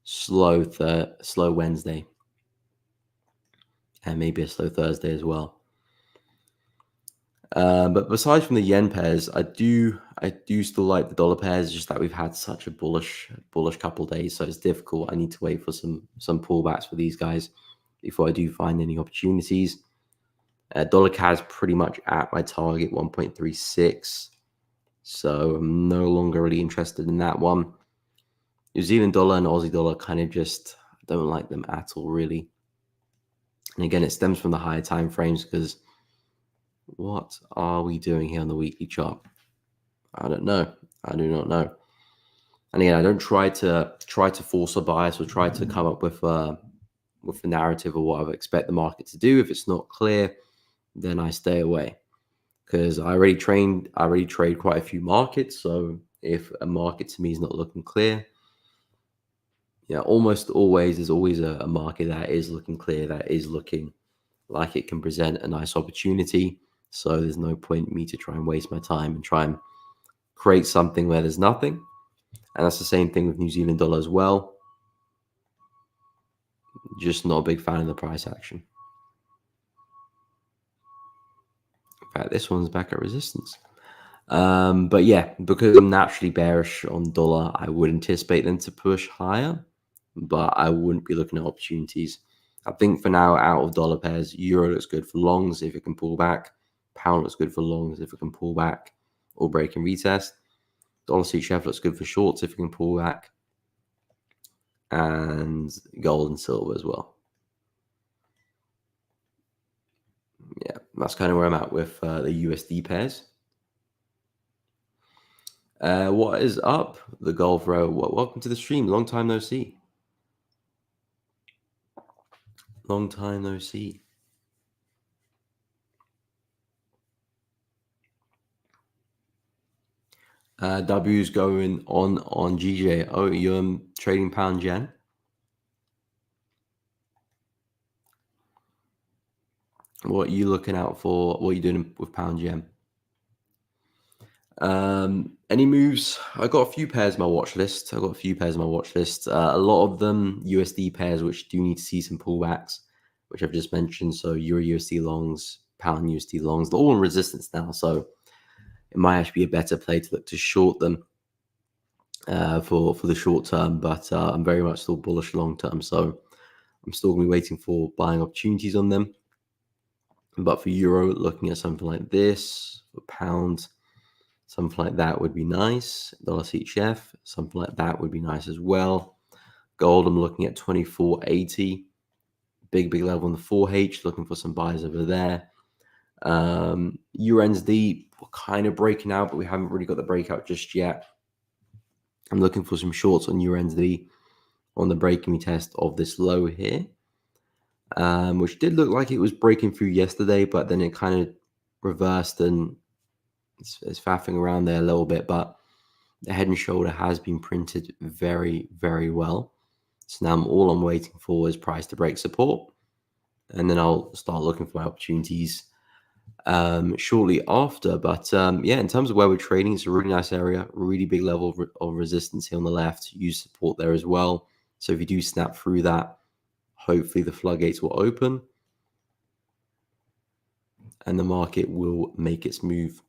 slow Wednesday, and maybe a slow Thursday as well. But besides from the yen pairs, I do still like the dollar pairs. Just that we've had such a bullish couple of days, so it's difficult. I need to wait for some pullbacks for these guys before I do find any opportunities. Dollar CAD is pretty much at my target 1.36, so I'm no longer really interested in that one. New Zealand dollar and Aussie dollar kind of just don't like them at all, really. And again, it stems from the higher time frames, because what are we doing here on the weekly chart? I don't know. I do not know. And again, I don't try to force a bias or try to come up with a narrative of what I expect the market to do. If it's not clear, then I stay away, because I already trade quite a few markets. So if a market to me is not looking clear, almost always there's always a market that is looking clear, that is looking like it can present a nice opportunity. So there's no point in me to try and waste my time and try and create something where there's nothing. And that's the same thing with New Zealand dollar as well. Just not a big fan of the price action. In fact, this one's back at resistance. But yeah, because I'm naturally bearish on dollar, I would anticipate them to push higher, but I wouldn't be looking at opportunities. I think for now, out of dollar pairs, euro looks good for longs if it can pull back. Pound looks good for longs if it can pull back or break and retest. Dollar CHF looks good for shorts if it can pull back. And gold and silver as well. Yeah, that's kind of where I'm at with the USD pairs. What is up, the Golf Row? Welcome to the stream. Long time no see. Long time no see. W's going on GJ. Oh, you're trading pound yen? What are you looking out for? What are you doing with pound yen? Any moves? I got a few pairs on my watch list. A lot of them USD pairs, which do need to see some pullbacks, which I've just mentioned. So Euro USD longs, pound USD longs, they're all in resistance now. So it might actually be a better play to look to short them for the short term. But I'm very much still bullish long term. So I'm still going to be waiting for buying opportunities on them. But for euro, looking at something like this, for pound, something like that would be nice. Dollar CHF, something like that would be nice as well. Gold, I'm looking at 24.80. Big level on the 4H, looking for some buys over there. USD, we're kind of breaking out, but we haven't really got the breakout just yet. I'm looking for some shorts on USD on the breaking test of this low here, which did look like it was breaking through yesterday, but then it kind of reversed and it's faffing around there a little bit. But the head and shoulder has been printed very, very well. So now all I'm waiting for is price to break support, and then I'll start looking for my opportunities shortly after. But yeah, in terms of where we're trading, it's a really nice area, really big level of resistance here on the left. Use support there as well. So if you do snap through that, hopefully the floodgates will open and the market will make its move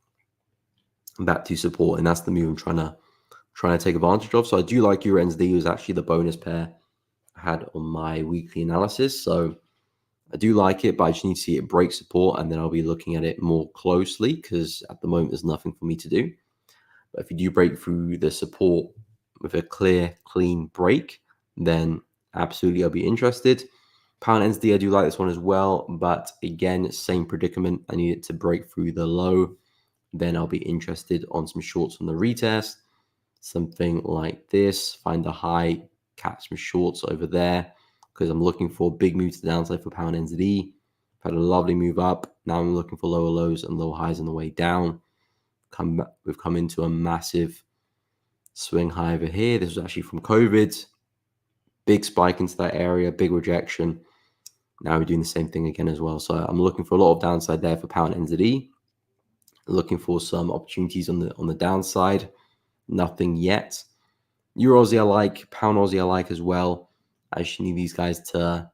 back to support. And that's the move I'm trying to take advantage of. So I do like USD. It was actually the bonus pair I had on my weekly analysis. So I do like it, but I just need to see it break support, and then I'll be looking at it more closely, because at the moment there's nothing for me to do. But if you do break through the support with a clear, clean break, then absolutely I'll be interested. Pound NZD, I do like this one as well, but again, same predicament. I need it to break through the low, then I'll be interested on some shorts on the retest, something like this. Find the high, catch some shorts over there, because I'm looking for a big move to the downside for pound NZD. I've had a lovely move up. Now I'm looking for lower lows and lower highs on the way down. We've come into a massive Swing high over here. This was actually from COVID. Big spike into that area, big rejection. Now we're doing the same thing again as well. So I'm looking for a lot of downside there for pound NZD. Looking for some opportunities on the downside. Nothing yet. Euro Aussie I like, pound Aussie I like as well. I just need these guys to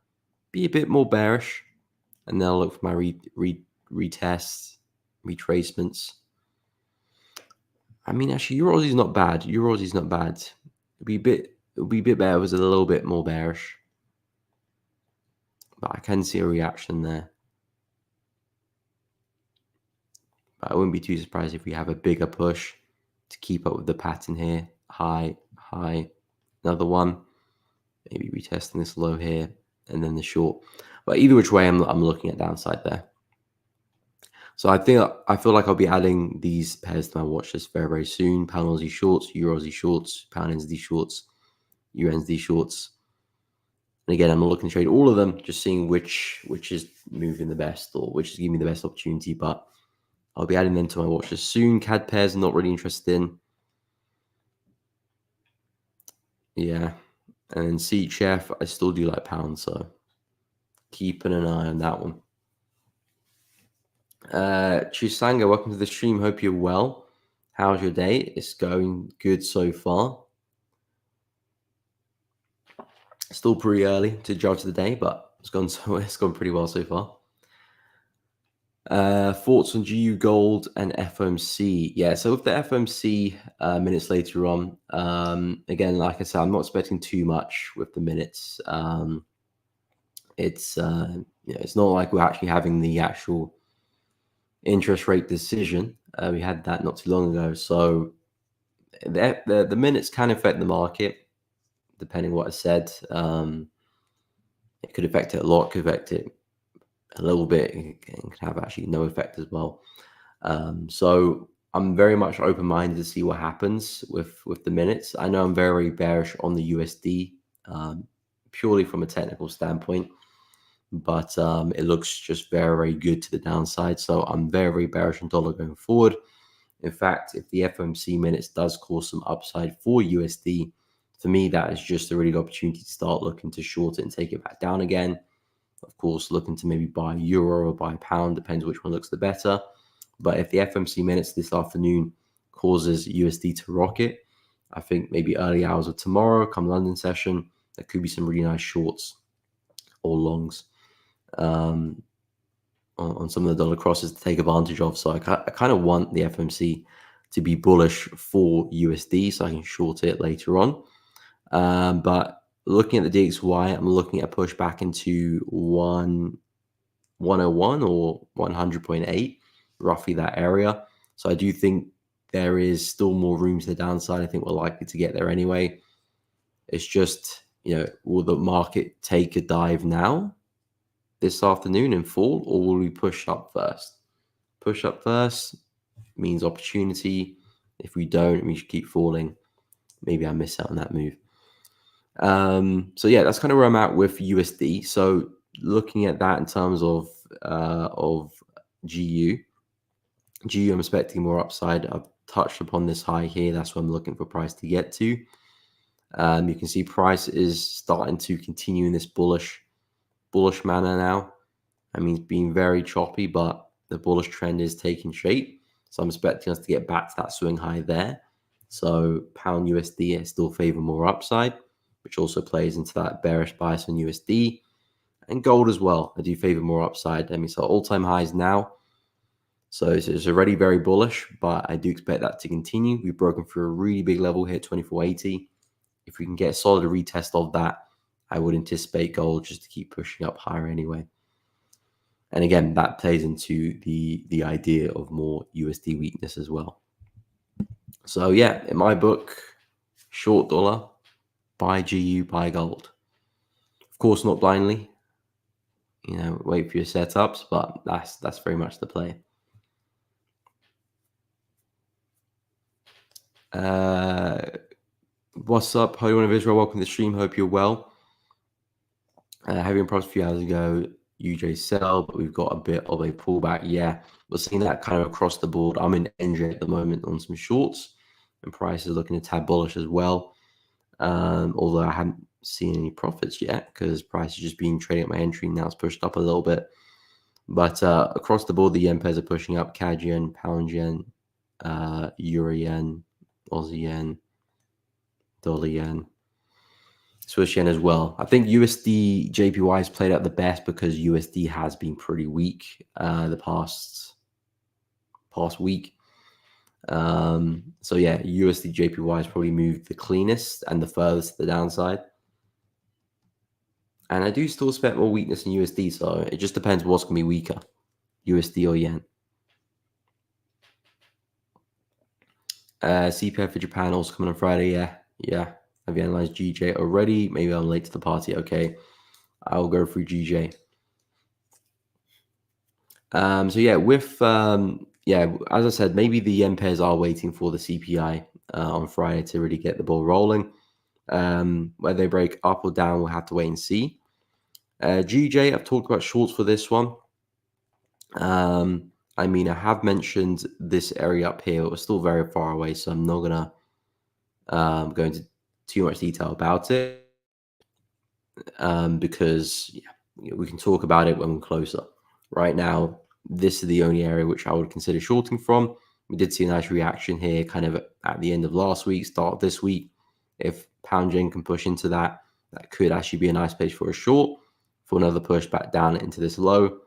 be a bit more bearish, and then I'll look for my retests, retracements. I mean, actually, Euro Aussie's not bad. Euro Aussie's not bad. It'll be a bit better. It was a little bit more bearish, but I can see a reaction there. But I wouldn't be too surprised if we have a bigger push to keep up with the pattern here. High, high, another one. Maybe retesting this low here, and then the short. But either which way, I'm looking at downside there. So I feel like I'll be adding these pairs to my watch list very, very soon. Pound Aussie shorts, Euro Aussie shorts, pound NZD shorts, USD shorts. And again, I'm not looking to trade all of them, just seeing which is moving the best or which is giving me the best opportunity. But I'll be adding them to my watch list soon. CAD pairs I'm not really interested in. Yeah. And CHF, I still do like pound, so keeping an eye on that one. Chisanga, welcome to the stream. Hope you're well. How's your day? It's going good so far. Still pretty early to judge the day, but it's gone pretty well so far. Thoughts on GU Gold and FOMC? Yeah, so with the FOMC minutes later on, again, like I said, I'm not expecting too much with the minutes. It's not like we're actually having the actual interest rate decision. We had that not too long ago, so the minutes can affect the market depending on what I said. It could affect it a lot, could affect it a little bit, and could have actually no effect as well. So I'm very much open-minded to see what happens with the minutes. I know I'm very bearish on the USD, purely from a technical standpoint, but it looks just very, very good to the downside. So I'm very, very bearish on dollar going forward. In fact, if the FOMC minutes does cause some upside for USD, for me, that is just a really good opportunity to start looking to short it and take it back down again. Of course, looking to maybe buy euro or buy pound, depends which one looks the better. But if the FOMC minutes this afternoon causes USD to rocket, I think maybe early hours of tomorrow, come London session, there could be some really nice shorts or longs on some of the dollar crosses to take advantage of. So I kind of want the FOMC to be bullish for USD so I can short it later on. But looking at the DXY, I'm looking at a push back into 101 or 100.8, roughly that area. So I do think there is still more room to the downside. I think we're likely to get there anyway. It's just, will the market take a dive now this afternoon and fall, or will we push up first? Push up first means opportunity. If we don't, we should keep falling. Maybe I miss out on that move. So yeah, that's kind of where I'm at with USD. So looking at that in terms of GU, I'm expecting more upside. I've touched upon this high here. That's what I'm looking for price to get to. You can see price is starting to continue in this bullish manner now. I mean, it's being very choppy, but the bullish trend is taking shape. So I'm expecting us to get back to that swing high there. So pound USD, I still favor more upside, which also plays into that bearish bias on USD. And gold as well, I do favor more upside. I mean, so all-time highs now. So it's already very bullish, but I do expect that to continue. We've broken through a really big level here, 2480. If we can get a solid retest of that, I would anticipate gold just to keep pushing up higher anyway. And again, that plays into the idea of more USD weakness as well. So yeah, in my book, short dollar, buy GU, buy gold. Of course, not blindly. Wait for your setups, but that's very much the play. What's up, Holy One of Israel? Welcome to the stream. Hope you're well. Having problems a few hours ago, UJ sell, but we've got a bit of a pullback. Yeah, we're seeing that kind of across the board. I'm in NJ at the moment on some shorts. and price is looking a tad bullish as well. Although I haven't seen any profits yet because price has just been trading at my entry. Now it's pushed up a little bit. But across the board, the yen pairs are pushing up: CAD yen, pound yen, euro yen, Aussie yen, dollar yen, Swiss yen as well. I think USD JPY has played out the best because USD has been pretty weak the past week. So yeah, USD JPY has probably moved the cleanest and the furthest to the downside. And I do still expect more weakness in USD, so it just depends what's going to be weaker, USD or yen. CPI for Japan also coming on Friday. Yeah. Have you analyzed GJ already? Maybe I'm late to the party. Okay, I'll go through GJ. So yeah, with as I said, maybe the yen pairs are waiting for the CPI on Friday to really get the ball rolling. Whether they break up or down, we'll have to wait and see. GJ, I've talked about shorts for this one. I mean, I have mentioned this area up here. It was still very far away, so I'm not gonna go into too much detail about it because we can talk about it when we're closer. Right now, this is the only area which I would consider shorting from. We did see a nice reaction here kind of at the end of last week, start of this week. If pound yen can push into that, that could actually be a nice place for a short, for another push back down into this low.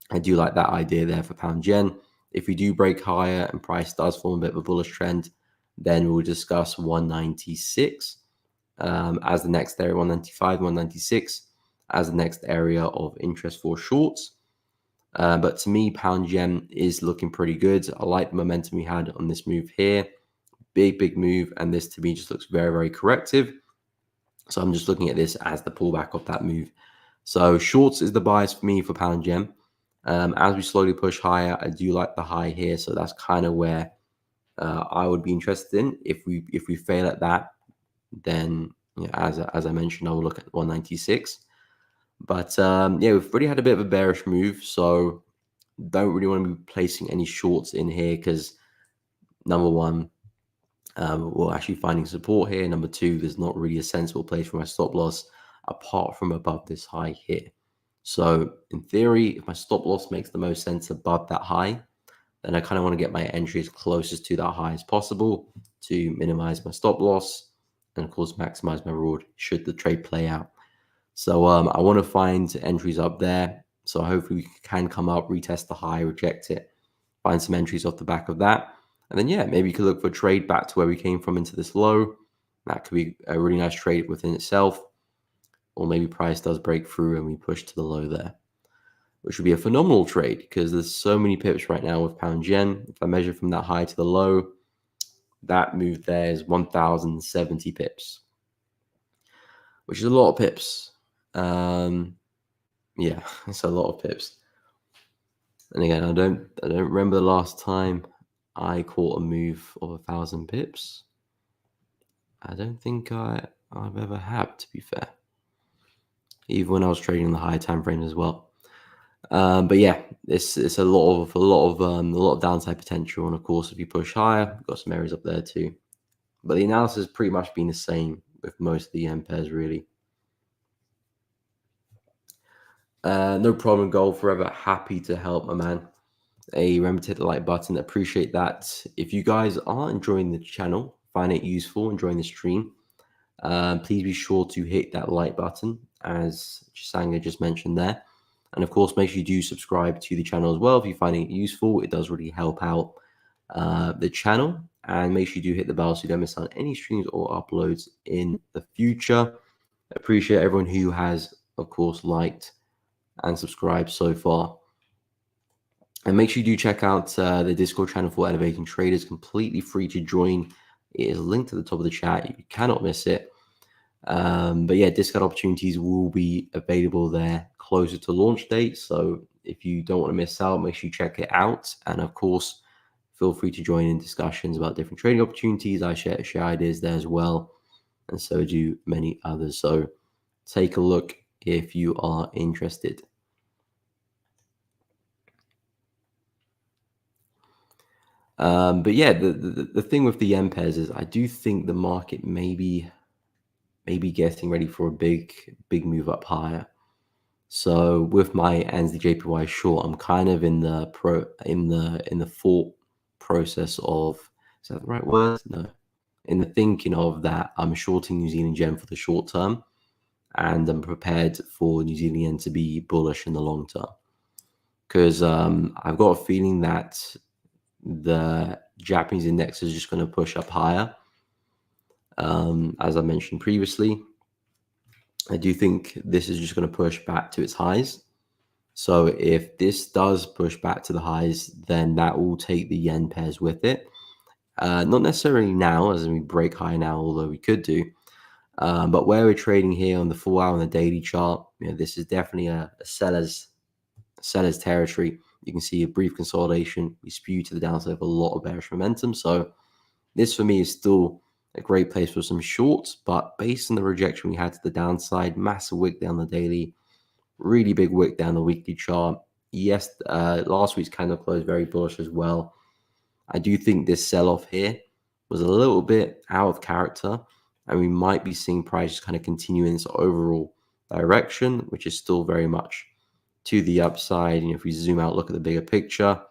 I do like that idea there for pound yen. If we do break higher and price does form a bit of a bullish trend, then we'll discuss 196 as the next area, 195, 196 as the next area of interest for shorts. But to me, pound yen is looking pretty good. I like the momentum we had on this move here. Big move. And this to me just looks very, very corrective. So I'm just looking at this as the pullback of that move. So shorts is the bias for me for pound yen. As we slowly push higher, I do like the high here. So that's kind of where I would be interested in. If we fail at that, then as I mentioned, I will look at 196. But yeah, we've already had a bit of a bearish move, so don't really want to be placing any shorts in here because number one, we're actually finding support here. Number two, there's not really a sensible place for my stop loss apart from above this high here. So in theory, if my stop loss makes the most sense above that high, then I kind of want to get my entries closest to that high as possible to minimize my stop loss and of course maximize my reward should the trade play out. So I want to find entries up there. So hopefully we can come up, retest the high, reject it, find some entries off the back of that. And then, yeah, maybe you could look for a trade back to where we came from into this low. That could be a really nice trade within itself. Or maybe price does break through and we push to the low there, which would be a phenomenal trade because there's so many pips right now with pound yen. If I measure from that high to the low, that move there is 1,070 pips, which is a lot of pips. Yeah, it's a lot of pips. And again, I don't remember the last time I caught a move of 1,000 pips. I don't think I've ever had, to be fair. Even when I was trading the higher time frames as well. But yeah, it's a lot of downside potential, and of course, if you push higher, you've got some areas up there too. But the analysis has pretty much been the same with most of the yen pairs, really. No problem, Gold Forever. Happy to help, my man. Remember to hit the like button. Appreciate that. If you guys are enjoying the channel, find it useful, enjoying the stream, please be sure to hit that like button, as Chisanga just mentioned there. And of course, make sure you do subscribe to the channel as well if you're finding it useful. It does really help out the channel. And make sure you do hit the bell so you don't miss out on any streams or uploads in the future. Appreciate everyone who has, of course, liked and subscribed so far. And make sure you do check out the Discord channel for Elevating Traders, completely free to join. It is linked to the top of the chat. You cannot miss it. But yeah, discount opportunities will be available there closer to launch date. So if you don't want to miss out, make sure you check it out. And of course, feel free to join in discussions about different trading opportunities. I share ideas there as well. And so do many others. So take a look if you are interested. But yeah, the thing with the yen pairs is I do think the market maybe getting ready for a big move up higher. So with my ANZ JPY short, I'm kind of in the thought process of, is that the right word? No. In the thinking of that I'm shorting New Zealand yen for the short term, and I'm prepared for New Zealand yen to be bullish in the long term. Because I've got a feeling that the Japanese index is just going to push up higher. As I mentioned previously, I do think this is just going to push back to its highs. So if this does push back to the highs, then that will take the yen pairs with it. Not necessarily now, as in we break high now, although we could do. But where we're trading here on the 4 hour and the daily chart, this is definitely a seller's territory. You can see a brief consolidation. We spew to the downside of a lot of bearish momentum. So this for me is still a great place for some shorts, but based on the rejection we had to the downside, massive wick down the daily, really big wick down the weekly chart. Yes, last week's candle closed very bullish as well. I do think this sell-off here was a little bit out of character, and we might be seeing prices kind of continue in this overall direction, which is still very much to the upside. If we zoom out, look at the bigger picture,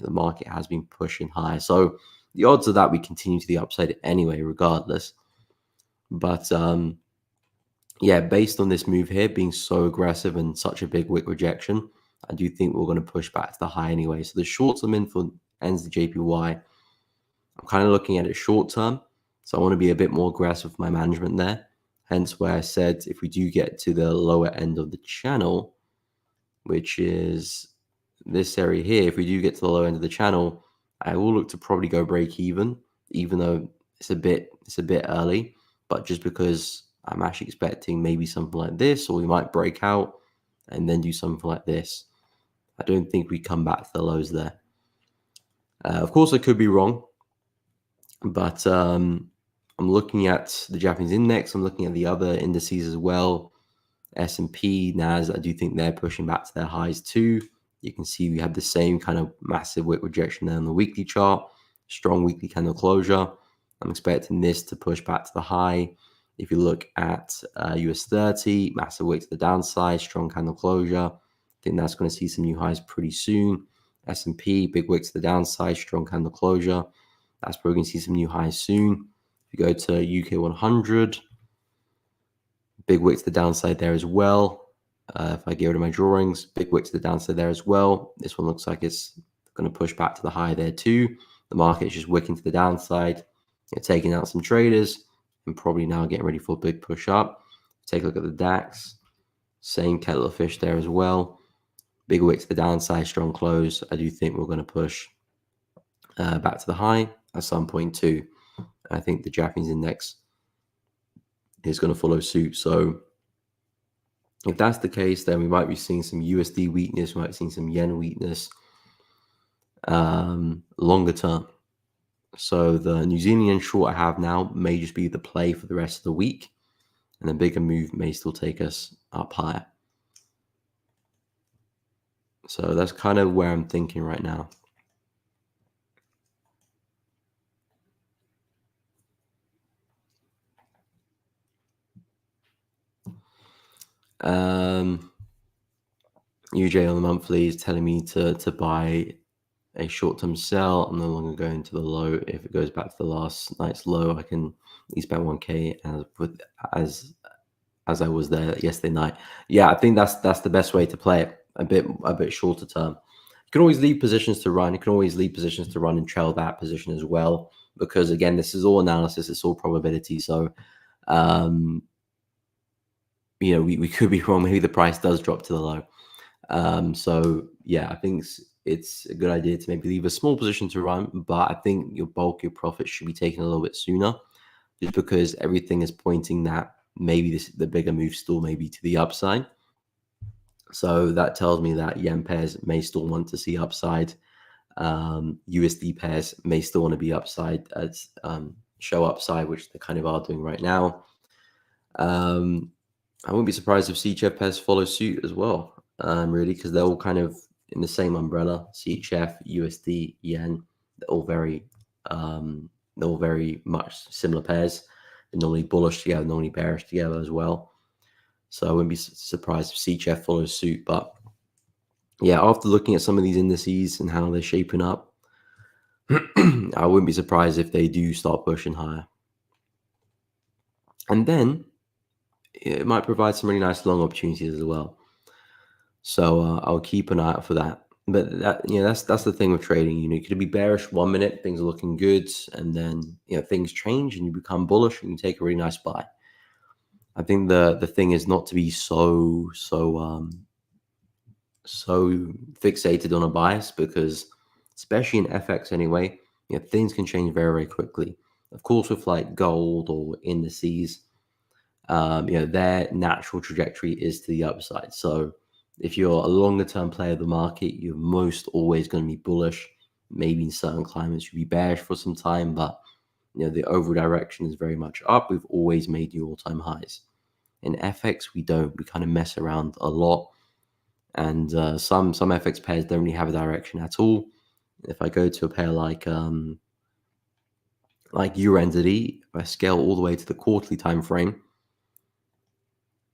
the market has been pushing higher. So the odds are that we continue to the upside anyway, regardless. But yeah, based on this move here being so aggressive and such a big wick rejection, I do think we're going to push back to the high anyway. So the shorts I'm in for ends the JPY. I'm kind of looking at it short term. So I want to be a bit more aggressive with my management there. Hence where I said if we do get to the lower end of the channel, which is this area here, if we do get to the lower end of the channel, I will look to probably go break even though it's a bit early, but just because I'm actually expecting maybe something like this, or we might break out and then do something like this. I don't think we come back to the lows there. Of course, I could be wrong, but I'm looking at the Japanese index. I'm looking at the other indices as well. S&P, NAS, I do think they're pushing back to their highs too. You can see we have the same kind of massive wick rejection there on the weekly chart. Strong weekly candle closure. I'm expecting this to push back to the high. If you look at US 30, massive wick to the downside, strong candle closure. I think that's going to see some new highs pretty soon. S&P, big wick to the downside, strong candle closure. That's probably going to see some new highs soon. If you go to UK 100, big wick to the downside there as well. If I get rid of my drawings, big wick to the downside there as well. This one looks like it's going to push back to the high there too. The market is just wicking to the downside, taking out some traders, and probably now getting ready for a big push up. Take a look at the DAX. Same kettle of fish there as well. Big wick to the downside, strong close. I do think we're going to push back to the high at some point too. I think the Japanese index is going to follow suit. So if that's the case, then we might be seeing some USD weakness, we might be seeing some yen weakness longer term. So the New Zealand yen short I have now may just be the play for the rest of the week, and the bigger move may still take us up higher. So that's kind of where I'm thinking right now. UJ on the monthly is telling me to buy a short-term sell. I'm no longer going to the low. If it goes back to the last night's low, I can at least bet 1K as I was there yesterday night. Yeah, I think that's the best way to play it. A bit shorter term. You can always leave positions to run. You can always leave positions to run and trail that position as well. Because again, this is all analysis. It's all probability. So, we could be wrong. Maybe the price does drop to the low. So yeah, I think it's a good idea to maybe leave a small position to run, but I think your bulk, your profits should be taken a little bit sooner, just because everything is pointing that maybe the bigger move still may be to the upside. So that tells me that yen pairs may still want to see upside. USD pairs may still want to be upside, as show upside, which they kind of are doing right now. I wouldn't be surprised if CHF pairs follow suit as well, really, because they're all kind of in the same umbrella: CHF, USD, yen. They're all very much similar pairs. They're normally bullish together, normally bearish together as well. So I wouldn't be surprised if CHF follows suit. But yeah, after looking at some of these indices and how they're shaping up, I wouldn't be surprised if they do start pushing higher. And then it might provide some really nice long opportunities as well. So I'll keep an eye out for that. But that's the thing with trading. You could be bearish 1 minute, things are looking good, and then things change and you become bullish and you take a really nice buy. I think the thing is not to be so fixated on a bias, because especially in FX anyway, things can change very, very quickly. Of course, with like gold or indices, their natural trajectory is to the upside. So if you're a longer term player of the market, you're most always going to be bullish. Maybe in certain climates you'll be bearish for some time, but the overall direction is very much up. We've always made new all-time highs. In FX, we don't. We kind of mess around a lot, and some FX pairs don't really have a direction at all. If I go to a pair like USD, if I scale all the way to the quarterly time frame,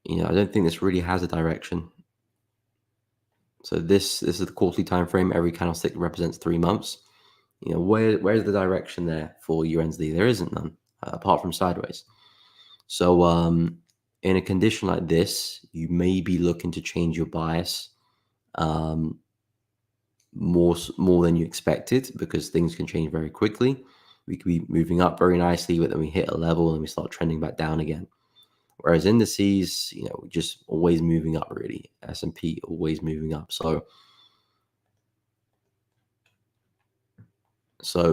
I don't think this really has a direction. So this is the quarterly time frame. Every candlestick represents 3 months. Where's the direction there for USD? There isn't none, apart from sideways. So in a condition like this, you may be looking to change your bias more than you expected, because things can change very quickly. We could be moving up very nicely, but then we hit a level and we start trending back down again. Whereas indices, just always moving up, really. S&P always moving up. So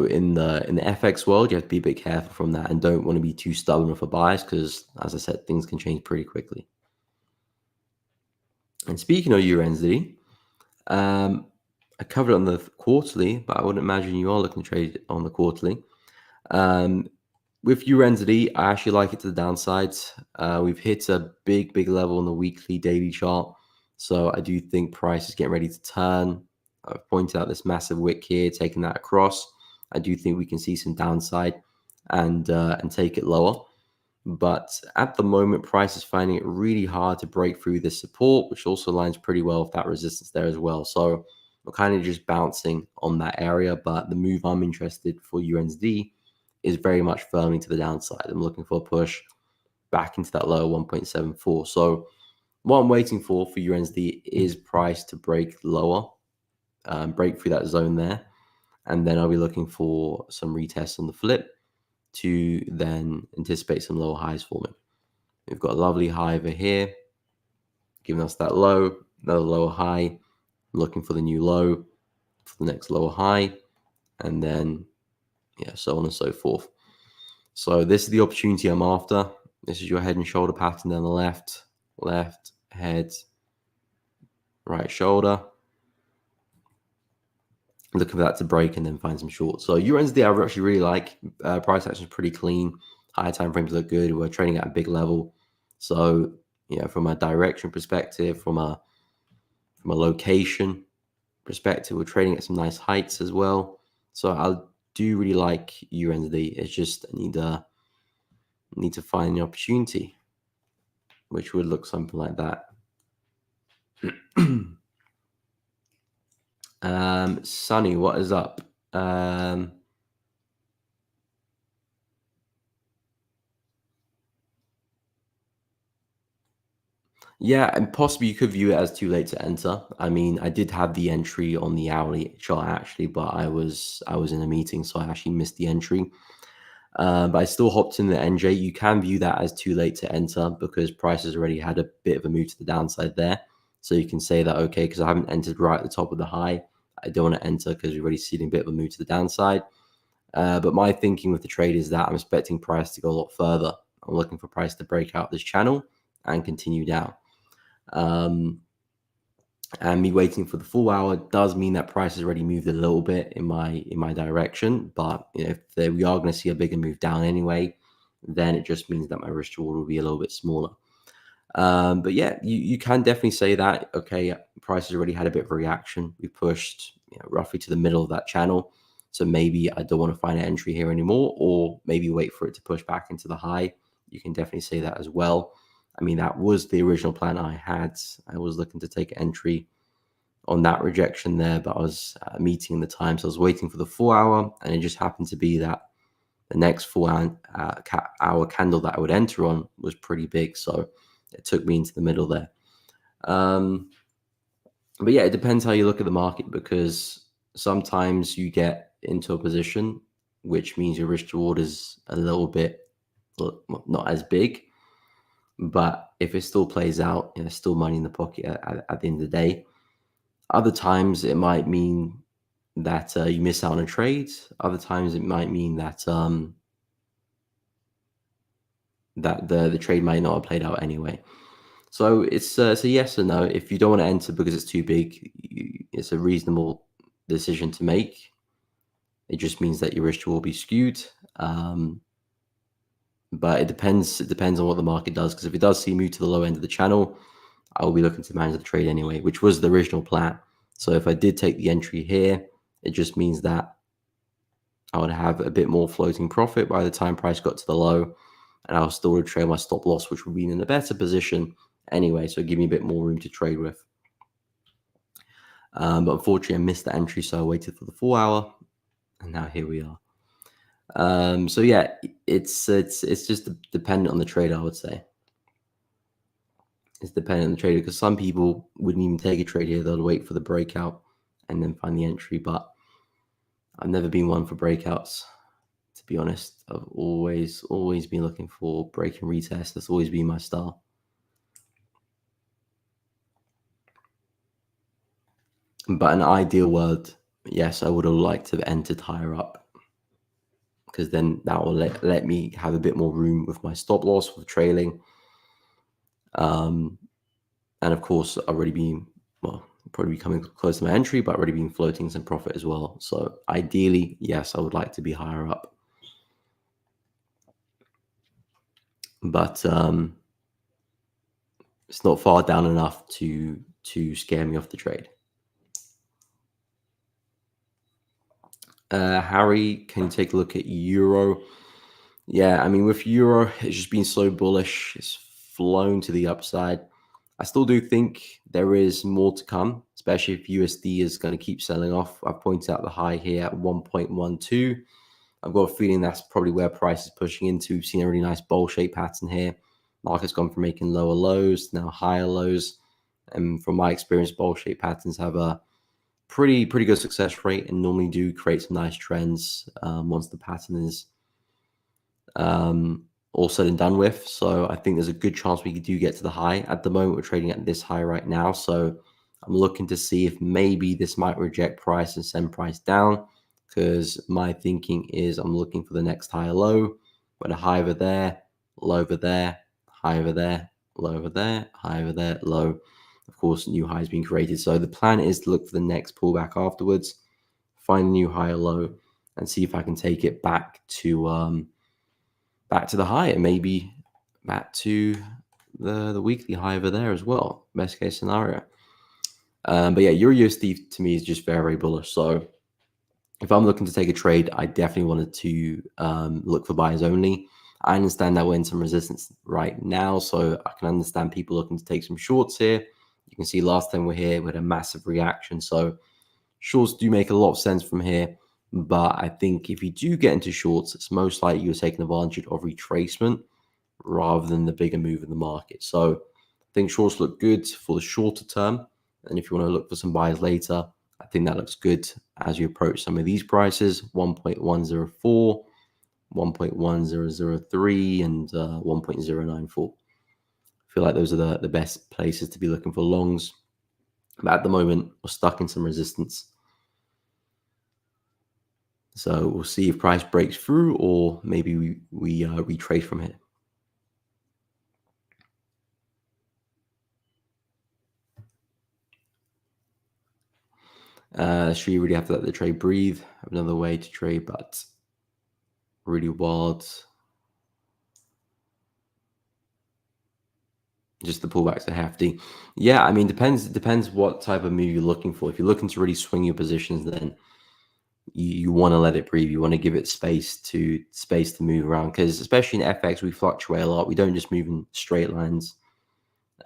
in the FX world, you have to be a bit careful from that and don't want to be too stubborn with a bias, because, as I said, things can change pretty quickly. And speaking of USD, I covered it on the quarterly, but I wouldn't imagine you are looking to trade on the quarterly. With USD, I actually like it to the downside. We've hit a big level on the weekly, daily chart. So I do think price is getting ready to turn. I've pointed out this massive wick here, taking that across. I do think we can see some downside and take it lower. But at the moment, price is finding it really hard to break through this support, which also aligns pretty well with that resistance there as well. So we're kind of just bouncing on that area. But the move I'm interested for USD is very much firmly to the downside. I'm looking for a push back into that lower 1.74. So what I'm waiting for USD is price to break lower, break through that zone there. And then I'll be looking for some retests on the flip to then anticipate some lower highs for me. We've got a lovely high over here, giving us that low, another lower high, looking for the new low, for the next lower high, and then so on and so forth. So this is the opportunity I'm after. This is your head and shoulder pattern down the left, head, right shoulder. Looking for that to break and then find some shorts. So USD I actually really like. Price action is pretty clean. Higher time frames look good. We're trading at a big level. So from a direction perspective, from a location perspective, we're trading at some nice heights as well. So I do really like USD. It's just I need to find the opportunity, which would look something like that. Sunny, what is up? Yeah, and possibly you could view it as too late to enter. I mean, I did have the entry on the hourly chart actually, but I was in a meeting, so I actually missed the entry. But I still hopped in the NJ. You can view that as too late to enter because price has already had a bit of a move to the downside there. So you can say that, okay, because I haven't entered right at the top of the high, I don't want to enter because we've already seen a bit of a move to the downside. But my thinking with the trade is that I'm expecting price to go a lot further. I'm looking for price to break out this channel and continue down. And me waiting for the full hour does mean that price has already moved a little bit in my direction. But if we are going to see a bigger move down anyway, then it just means that my risk reward will be a little bit smaller. But yeah, you can definitely say that, okay, price has already had a bit of a reaction. We pushed roughly to the middle of that channel. So maybe I don't want to find an entry here anymore, or maybe wait for it to push back into the high. You can definitely say that as well. I mean, that was the original plan I had. I was looking to take an entry on that rejection there, but I was meeting the time. So I was waiting for the 4 hour, and it just happened to be that the next 4 hour candle that I would enter on was pretty big. So it took me into the middle there. But yeah, it depends how you look at the market, because sometimes you get into a position which means your risk reward is a little bit not as big. But if it still plays out, still money in the pocket at the end of the day. Other times it might mean that you miss out on a trade. Other times it might mean that that the trade might not have played out anyway. So it's a yes or no. If you don't want to enter because it's too big, it's a reasonable decision to make. It just means that your risk will be skewed. But it depends. It depends on what the market does. Because if it does see move to the low end of the channel, I will be looking to manage the trade anyway, which was the original plan. So if I did take the entry here, it just means that I would have a bit more floating profit by the time price got to the low, and I'll still trail my stop loss, which would be in a better position anyway. So give me a bit more room to trade with. But unfortunately, I missed the entry, so I waited for the 4 hour, and now here we are. So yeah, it's just dependent on the trader, I would say. It's dependent on the trader, because some people wouldn't even take a trade here. They'll wait for the breakout and then find the entry. But I've never been one for breakouts, to be honest. I've always been looking for break and retest. That's always been my style. But in an ideal world, yes, I would have liked to have entered higher up, because then that will let me have a bit more room with my stop loss with trailing. And of course, I've already been, probably coming close to my entry, but already been floating some profit as well. So ideally, yes, I would like to be higher up. But it's not far down enough to scare me off the trade. Harry, can you take a look at Euro? Yeah, I mean, with Euro, it's just been so bullish. It's flown to the upside. I still do think there is more to come, especially if USD is going to keep selling off. I've pointed out the high here at 1.12. I've got a feeling that's probably where price is pushing into. We've seen a really nice bowl shape pattern here. Market's gone from making lower lows, now higher lows. And from my experience, bowl shape patterns have a pretty good success rate and normally do create some nice trends once the pattern is all said and done with. So I think there's a good chance we do get to the high. At the moment, we're trading at this high right now. So I'm looking to see if maybe this might reject price and send price down, because my thinking is I'm looking for the next higher low, but a high over there, low over there, high over there, low over there, high over there, low. Of course, new highs being created. So the plan is to look for the next pullback afterwards, find a new higher low, and see if I can take it back to the high, and maybe back to the weekly high over there as well. Best case scenario. But yeah, Euro USD to me is just very, very bullish. So if I'm looking to take a trade, I definitely wanted to look for buyers only. I understand that we're in some resistance right now, so I can understand people looking to take some shorts here. You can see last time we're here, we had a massive reaction. So shorts do make a lot of sense from here. But I think if you do get into shorts, it's most likely you're taking advantage of retracement rather than the bigger move in the market. So I think shorts look good for the shorter term. And if you want to look for some buys later, I think that looks good as you approach some of these prices, 1.104, 1.1003, and 1.094. I feel like those are the best places to be looking for longs. But at the moment, we're stuck in some resistance. So we'll see if price breaks through, or maybe we retrace from here. So you really have to let the trade breathe. Have another way to trade, but really wild. Just the pullbacks are hefty. Yeah, I mean, depends what type of move you're looking for. If you're looking to really swing your positions, then you want to let it breathe. You want to give it space to move around, because especially in FX, we fluctuate a lot. We don't just move in straight lines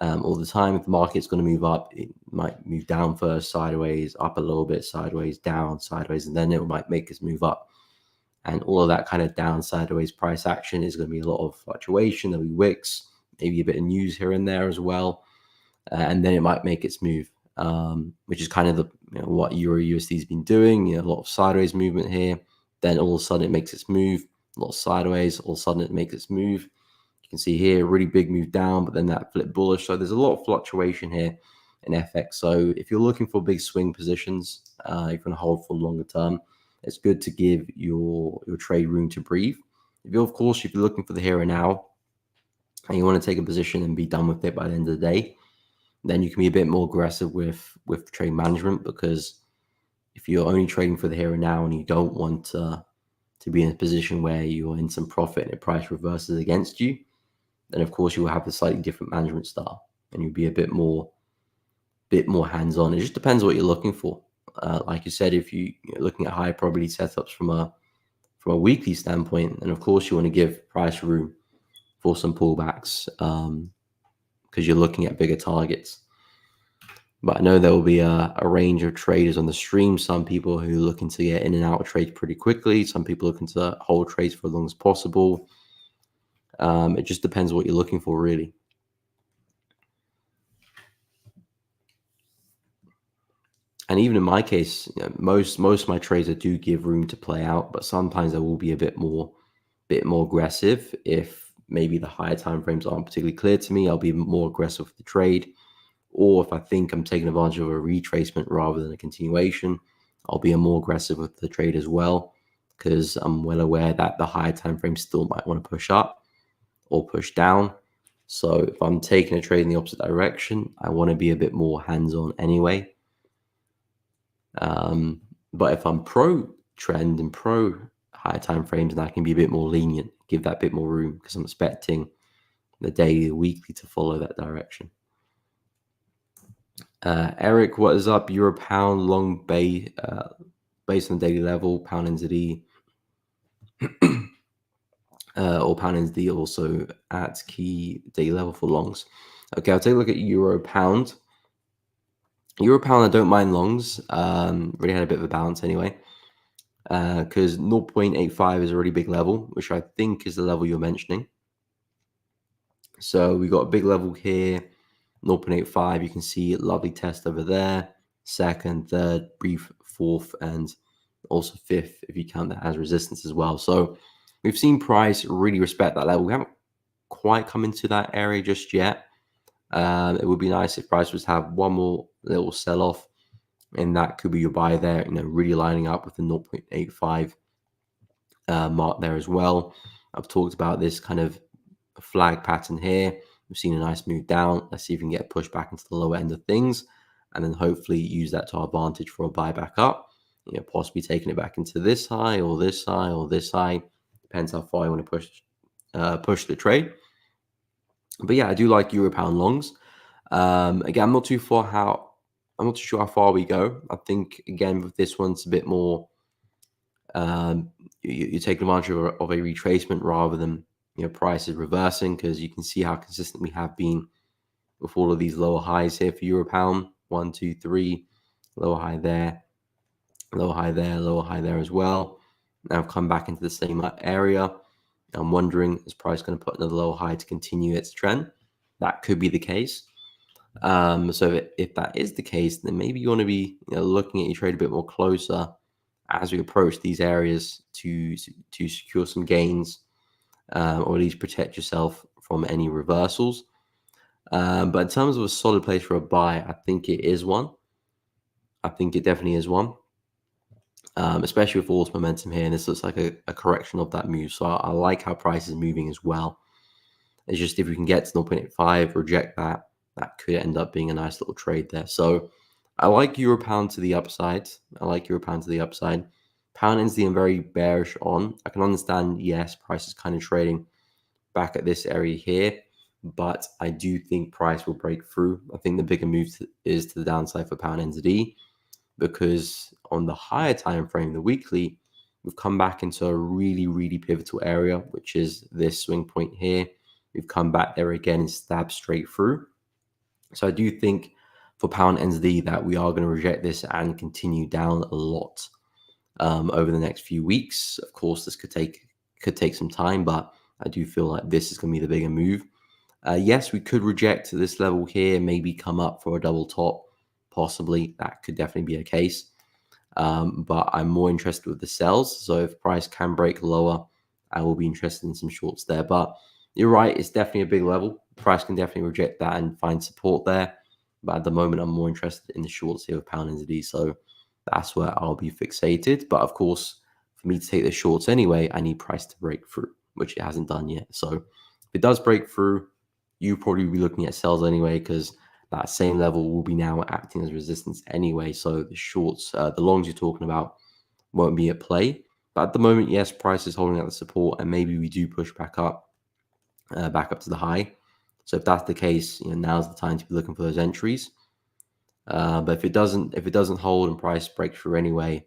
all the time. If the market's going to move up, it might move down first, sideways, up a little bit, sideways, down, sideways, and then it might make us move up. And all of that kind of down, sideways price action is going to be a lot of fluctuation. There'll be wicks, maybe a bit of news here and there as well, and then it might make its move, which is kind of what Euro USD has been doing. A lot of sideways movement here. Then all of a sudden it makes its move. A lot of sideways. All of a sudden it makes its move. You can see here, really big move down, but then that flip bullish. So there's a lot of fluctuation here in FX. So if you're looking for big swing positions, you can hold for longer term, it's good to give your trade room to breathe. If you're looking for the here and now, and you want to take a position and be done with it by the end of the day, then you can be a bit more aggressive with trade management, because if you're only trading for the here and now and you don't want to be in a position where you're in some profit and the price reverses against you, then of course you will have a slightly different management style and you'll be a bit more hands-on. It just depends what you're looking for. Like you said, if you're looking at high probability setups from a weekly standpoint, and of course you want to give price room for some pullbacks, because you're looking at bigger targets. But I know there will be a range of traders on the stream. Some people who are looking to get in and out of trades pretty quickly. Some people looking to hold trades for as long as possible. It just depends what you're looking for, really. And even in my case, most of my trades, I do give room to play out, but sometimes I will be a bit more aggressive. If maybe the higher time frames aren't particularly clear to me, I'll be more aggressive with the trade. Or if I think I'm taking advantage of a retracement rather than a continuation, I'll be more aggressive with the trade as well, because I'm well aware that the higher time frame still might want to push up or push down. So if I'm taking a trade in the opposite direction, I want to be a bit more hands-on anyway. But if I'm pro trend and pro higher time frames, then I can be a bit more lenient, give that bit more room, because I'm expecting the daily, the weekly to follow that direction. Eric, what is up? Euro pound long based on daily level, pound NZD, or pound NZD also at key daily level for longs. Okay, I'll take a look at Euro pound. Euro pound, I don't mind longs. Really had a bit of a balance anyway, because 0.85 is a really big level, which I think is the level you're mentioning. So we got a big level here, 0.85. You can see lovely test over there, second, third, brief fourth, and also fifth if you count that as resistance as well. So we've seen price really respect that level. We haven't quite come into that area just yet. It would be nice if price was to have one more little sell-off, and that could be your buy there, really lining up with the 0.85 mark there as well. I've talked about this kind of flag pattern here. We've seen a nice move down. Let's see if we can get pushed back into the lower end of things, and then hopefully use that to our advantage for a buy back up. Possibly taking it back into this high or this high or this high. Depends how far you want to push the trade. But yeah, I do like Euro pound longs. Again, I'm not too sure how far we go. I think again with this one, it's a bit more. You take advantage of a retracement rather than prices reversing, because you can see how consistent we have been with all of these lower highs here for Euro pound. 1, 2, 3, lower high there, lower high there, lower high there as well. Now I've come back into the same area. I'm wondering, is price going to put another lower high to continue its trend? That could be the case. So if that is the case, then maybe you want to be looking at your trade a bit more closer as we approach these areas to secure some gains, or at least protect yourself from any reversals. But in terms of a solid place for a buy, I think it is one. I think it definitely is one, especially with all this momentum here. And this looks like a correction of that move. So I like how price is moving as well. It's just if we can get to 0.85, reject that could end up being a nice little trade there. So I like Euro pound to the upside. Pound NZD I'm very bearish on. I can understand, yes, price is kind of trading back at this area here, but I do think price will break through. I think the bigger move is to the downside for pound NZD. because on the higher time frame, the weekly, we've come back into a really, really pivotal area, which is this swing point here. We've come back there again and stabbed straight through. So I do think for pound NZD that we are going to reject this and continue down a lot over the next few weeks. Of course, this could take some time, but I do feel like this is going to be the bigger move. Yes, we could reject this level here, maybe come up for a double top, possibly. That could definitely be a case. But I'm more interested with the sells. So if price can break lower, I will be interested in some shorts there. But you're right, it's definitely a big level. Price can definitely reject that and find support there. But at the moment, I'm more interested in the shorts here with pound NZD. So that's where I'll be fixated. But of course, for me to take the shorts anyway, I need price to break through, which it hasn't done yet. So if it does break through, you probably be looking at sells anyway, because that same level will be now acting as resistance anyway. So the shorts, the longs you're talking about won't be at play. But at the moment, yes, price is holding out the support, and maybe we do push back up to the high. So if that's the case, now's the time to be looking for those entries. But if it doesn't hold and price breaks through anyway,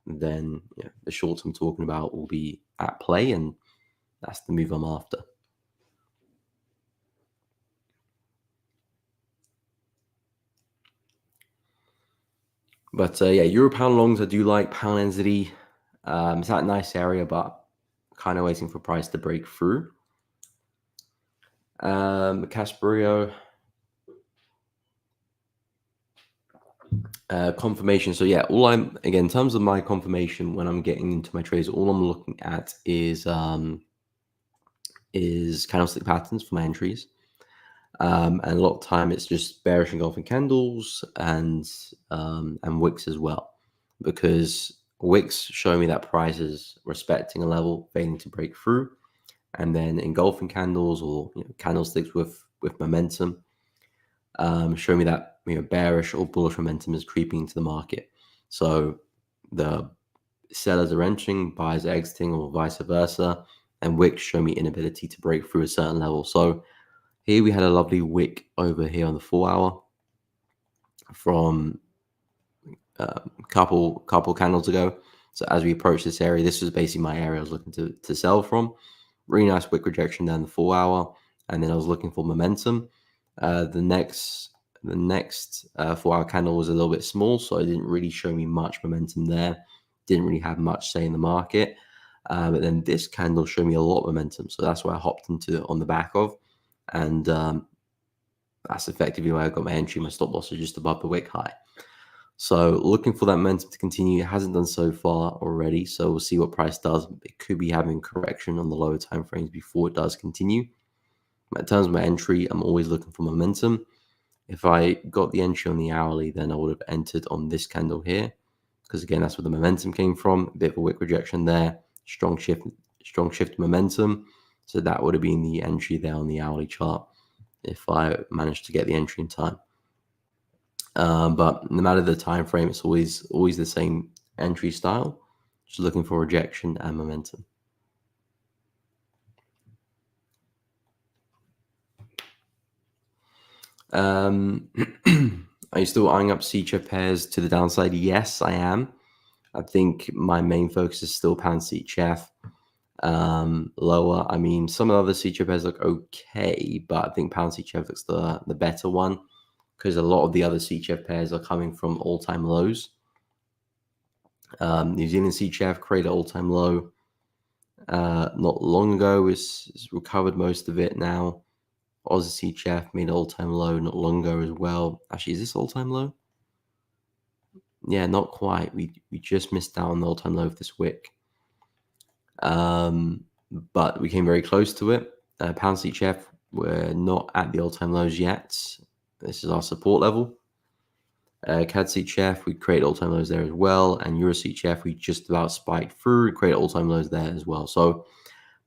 then the shorts I'm talking about will be at play, and that's the move I'm after. But Euro pound longs I do like. Pound NZD, it's that nice area, but kind of waiting for price to break through. Casperio, confirmation. So again, in terms of my confirmation when I'm getting into my trades, all I'm looking at is candlestick patterns for my entries. And a lot of time it's just bearish engulfing candles and wicks as well, because wicks show me that price is respecting a level, failing to break through, and then engulfing candles or candlesticks with momentum show me that bearish or bullish momentum is creeping into the market. So the sellers are entering, buyers are exiting, or vice versa, and wicks show me inability to break through a certain level. So here we had a lovely wick over here on the 4 hour from couple candles ago. So as we approach this area, this was basically my area I was looking to sell from. Really nice wick rejection down the 4 hour, and then I was looking for momentum. The next 4 hour candle was a little bit small, so it didn't really show me much momentum there. Didn't really have much say in the market. But then this candle showed me a lot of momentum, so that's where I hopped into on the back of. And that's effectively where I got my entry. My stop loss is just above the wick high. So looking for that momentum to continue. It hasn't done so far already, so we'll see what price does. It could be having correction on the lower time frames before it does continue. But in terms of my entry, I'm always looking for momentum. If I got the entry on the hourly, then I would have entered on this candle here, because again, that's where the momentum came from. A bit of a wick rejection there, strong shift momentum. So that would have been the entry there on the hourly chart if I managed to get the entry in time. But no matter the time frame, it's always the same entry style. Just looking for rejection and momentum. Are you still eyeing up CHF pairs to the downside? Yes, I am. I think my main focus is still pound CHF. Lower. I mean, some of the other CHF pairs look okay, but I think pound CHF looks the better one, because a lot of the other CHF pairs are coming from all-time lows. New Zealand CHF created an all-time low not long ago. It's recovered most of it now. Aussie CHF made an all-time low not long ago as well. Actually, is this all-time low? Yeah, not quite. We just missed out on the all-time low of this wick. But we came very close to it. Pound CHF, we're not at the all-time lows yet. This is our support level. CAD CHF, we create all-time lows there as well. And Euro CHF, we just about spiked through, create all-time lows there as well. So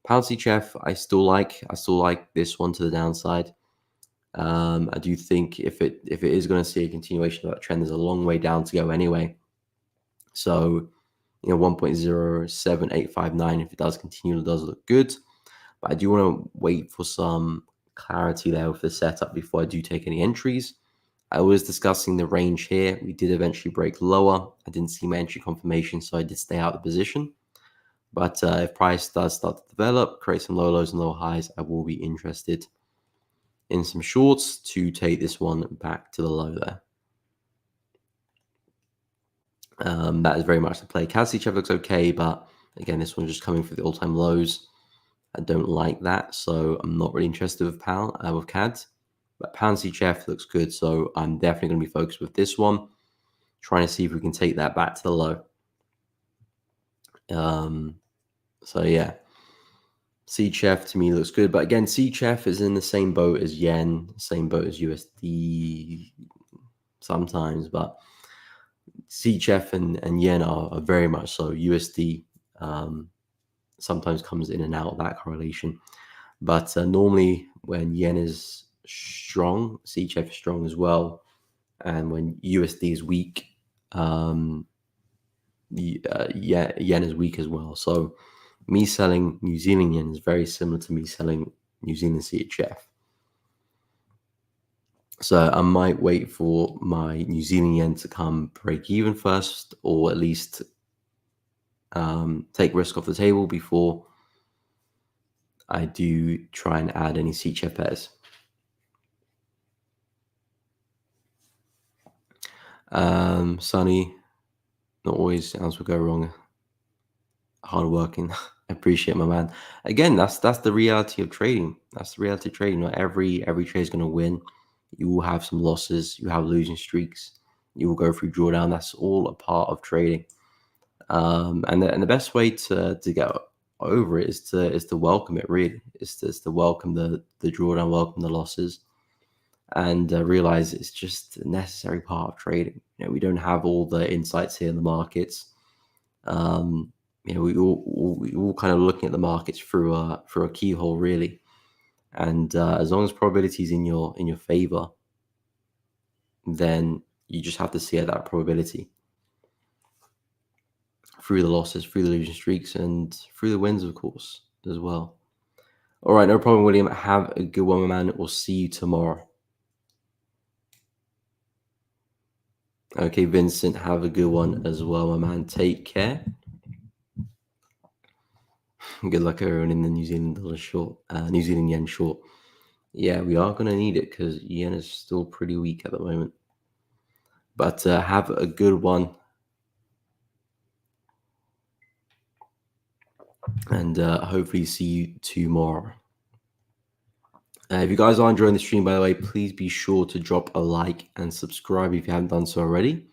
pound CHF, I still like this one to the downside. I do think if it is going to see a continuation of that trend, there's a long way down to go anyway. So 1.07859, if it does continue, it does look good. But I do want to wait for some clarity there with the setup before I do take any entries. I was discussing the range here. We did eventually break lower. I didn't see my entry confirmation, so I did stay out of the position. But if price does start to develop, create some low lows and low highs, I will be interested in some shorts to take this one back to the low there. That is very much the play. CAD CHF looks okay, but again, this one's just coming for the all-time lows. I don't like that, so I'm not really interested with with CAD. But pound CHF looks good, so I'm definitely going to be focused with this one, trying to see if we can take that back to the low. So yeah, CHF to me looks good, but again, CHF is in the same boat as yen, same boat as USD sometimes, but CHF and yen are very much so. USD sometimes comes in and out of that correlation, but normally when yen is strong, CHF is strong as well, and when USD is weak, yen is weak as well. So me selling New Zealand yen is very similar to me selling New Zealand CHF. So I might wait for my New Zealand yen to come break even first, or at least take risk off the table before I do try and add any CHF pairs. Sunny, not always sounds will go wrong. Hard working. I appreciate my man. Again, that's the reality of trading. That's the reality of trading. Not every trade is going to win. You will have some losses. You have losing streaks. You will go through drawdown. That's all a part of trading. And the best way to get over it is to welcome it. Really, is to welcome the drawdown, welcome the losses, and realize it's just a necessary part of trading. We don't have all the insights here in the markets. We all kind of looking at the markets through a keyhole, really. And as long as probability is in your favor, then you just have to see at that probability through the losses, through the losing streaks, and through the wins, of course, as well. All right, no problem, William. Have a good one, my man. We'll see you tomorrow. Okay, Vincent, have a good one as well, my man. Take care. Good luck, everyone, in the New Zealand dollar short, New Zealand yen short. Yeah, we are going to need it because yen is still pretty weak at the moment. But have a good one. And hopefully see you tomorrow. If you guys are enjoying the stream, by the way, please be sure to drop a like and subscribe if you haven't done so already.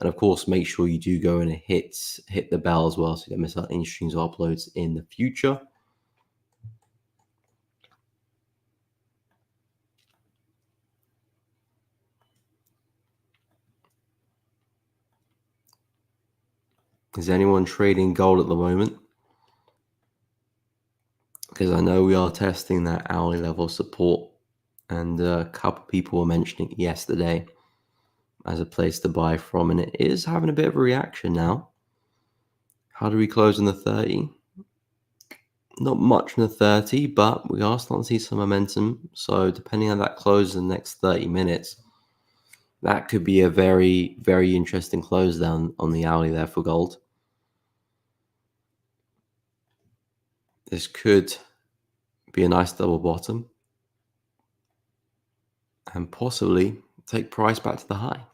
And of course, make sure you do go and hit the bell as well so you don't miss out any streams or uploads in the future. Is anyone trading gold at the moment? Because I know we are testing that hourly level support, and a couple people were mentioning it yesterday as a place to buy from, and it is having a bit of a reaction now. How do we close in the 30? Not much in the 30, but we are starting to see some momentum. So depending on that close in the next 30 minutes, that could be a very, very interesting close down on the hourly there for gold. This could be a nice double bottom and possibly take price back to the high.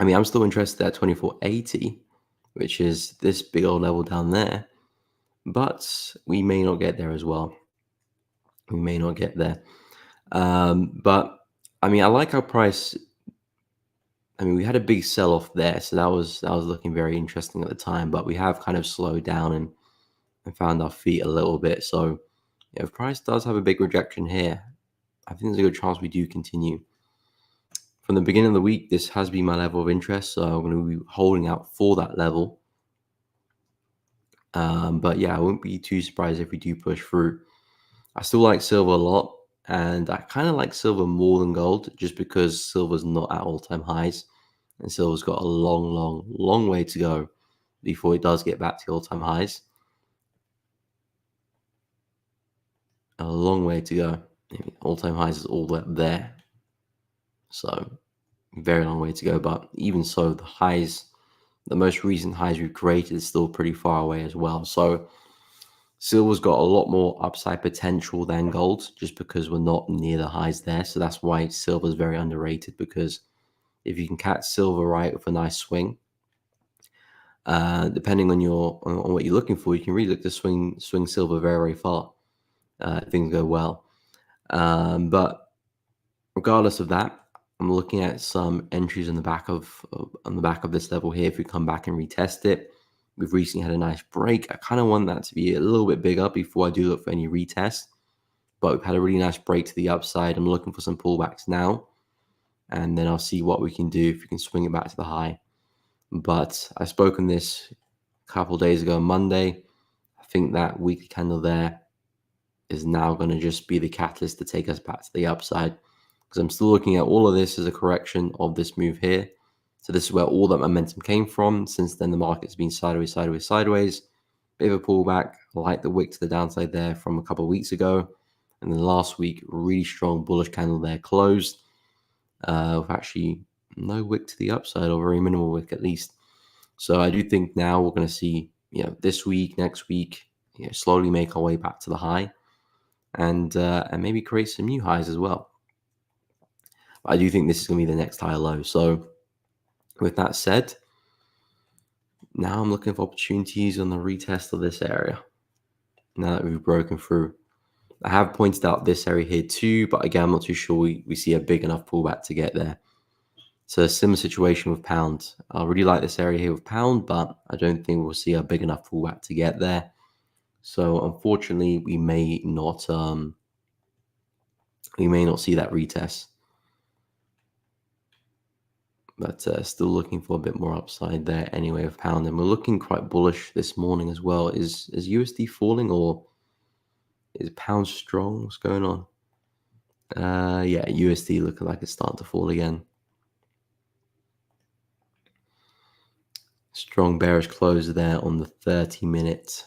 I mean, I'm still interested at 24.80, which is this big old level down there, but we may not get there as well. We may not get there. But I mean, I like how price. I mean, we had a big sell-off there, so that was looking very interesting at the time. But we have kind of slowed down and found our feet a little bit. So if price does have a big rejection here, I think there's a good chance we do continue. From the beginning of the week, this has been my level of interest, so I'm going to be holding out for that level. But yeah, I wouldn't be too surprised if we do push through. I still like silver a lot, and I kind of like silver more than gold just because silver's not at all-time highs, and silver's got a long way to go before it does get back to all-time highs. A long way to go. All-time highs is all there. So very long way to go. But even so, the most recent highs we've created is still pretty far away as well. So silver's got a lot more upside potential than gold just because we're not near the highs there. So that's why silver's very underrated, because if you can catch silver right with a nice swing, depending on on what you're looking for, you can really look to swing silver very, very far if things go well. But regardless of that, I'm looking at some entries on the back of this level here. If we come back and retest it, we've recently had a nice break. I kind of want that to be a little bit bigger before I do look for any retest. But we've had a really nice break to the upside. I'm looking for some pullbacks now, and then I'll see what we can do if we can swing it back to the high. But I spoke on this a couple of days ago on Monday. I think that weekly candle there is now going to just be the catalyst to take us back to the upside, because I'm still looking at all of this as a correction of this move here. So this is where all that momentum came from. Since then, the market's been sideways, sideways, sideways. Bit of a pullback. I like the wick to the downside there from a couple of weeks ago. And then last week, really strong bullish candle there closed. With actually no wick to the upside, or very minimal wick at least. So I do think now we're going to see, this week, next week, slowly make our way back to the high, and maybe create some new highs as well. But I do think this is going to be the next higher low. So with that said, now I'm looking for opportunities on the retest of this area. Now that we've broken through, I have pointed out this area here too, but again, I'm not too sure we see a big enough pullback to get there. So a similar situation with pound. I really like this area here with pound, but I don't think we'll see a big enough pullback to get there. So unfortunately, we may not see that retest. But still looking for a bit more upside there anyway with pound. And we're looking quite bullish this morning as well. Is USD falling, or is pound strong? What's going on? Yeah, USD looking like it's starting to fall again. Strong bearish close there on the 30-minute.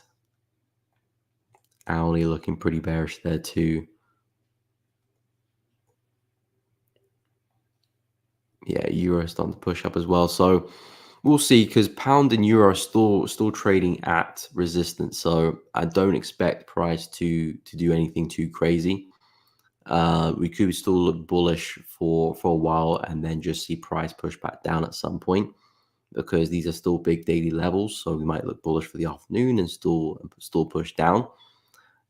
Hourly looking pretty bearish there too. Yeah, euro starting to push up as well. So we'll see, because pound and euro are still trading at resistance. So I don't expect price to do anything too crazy. We could still look bullish for a while, and then just see price push back down at some point, because these are still big daily levels. So we might look bullish for the afternoon and still push down.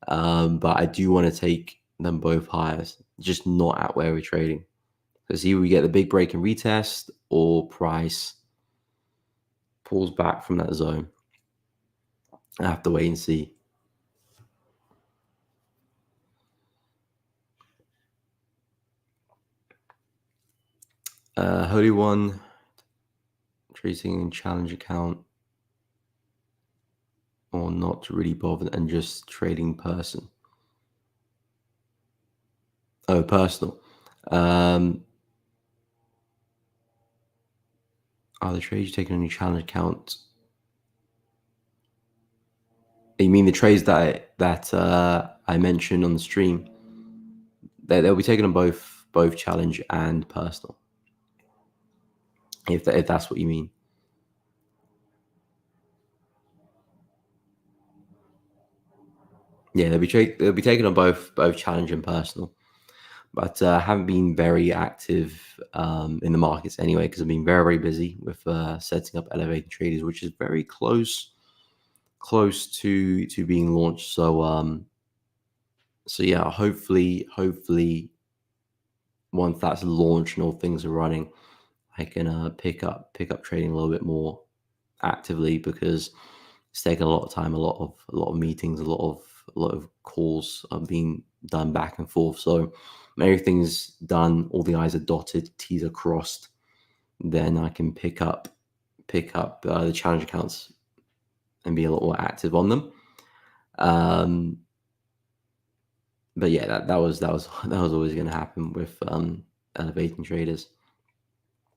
But I do want to take them both higher, just not at where we're trading. Because either we get the big break and retest, or price pulls back from that zone. I have to wait and see. Holy One, tracing challenge account, or not really bothered and just trading person. Oh, personal. Are the trades you taking on your challenge account? You mean the trades that I mentioned on the stream? They'll be taken on both challenge and personal, if that's what you mean. Yeah, they'll be taken on both challenge and personal. But I haven't been very active in the markets anyway, because I've been very, very busy with setting up Elevated Traders, which is very close to being launched. So so yeah, hopefully once that's launched and all things are running, I can pick up trading a little bit more actively, because it's taken a lot of time, a lot of meetings, a lot of calls are being done back and forth. So when everything's done, all the I's are dotted, T's are crossed, then I can pick up the challenge accounts and be a lot more active on them. But yeah, that was always going to happen with elevating traders.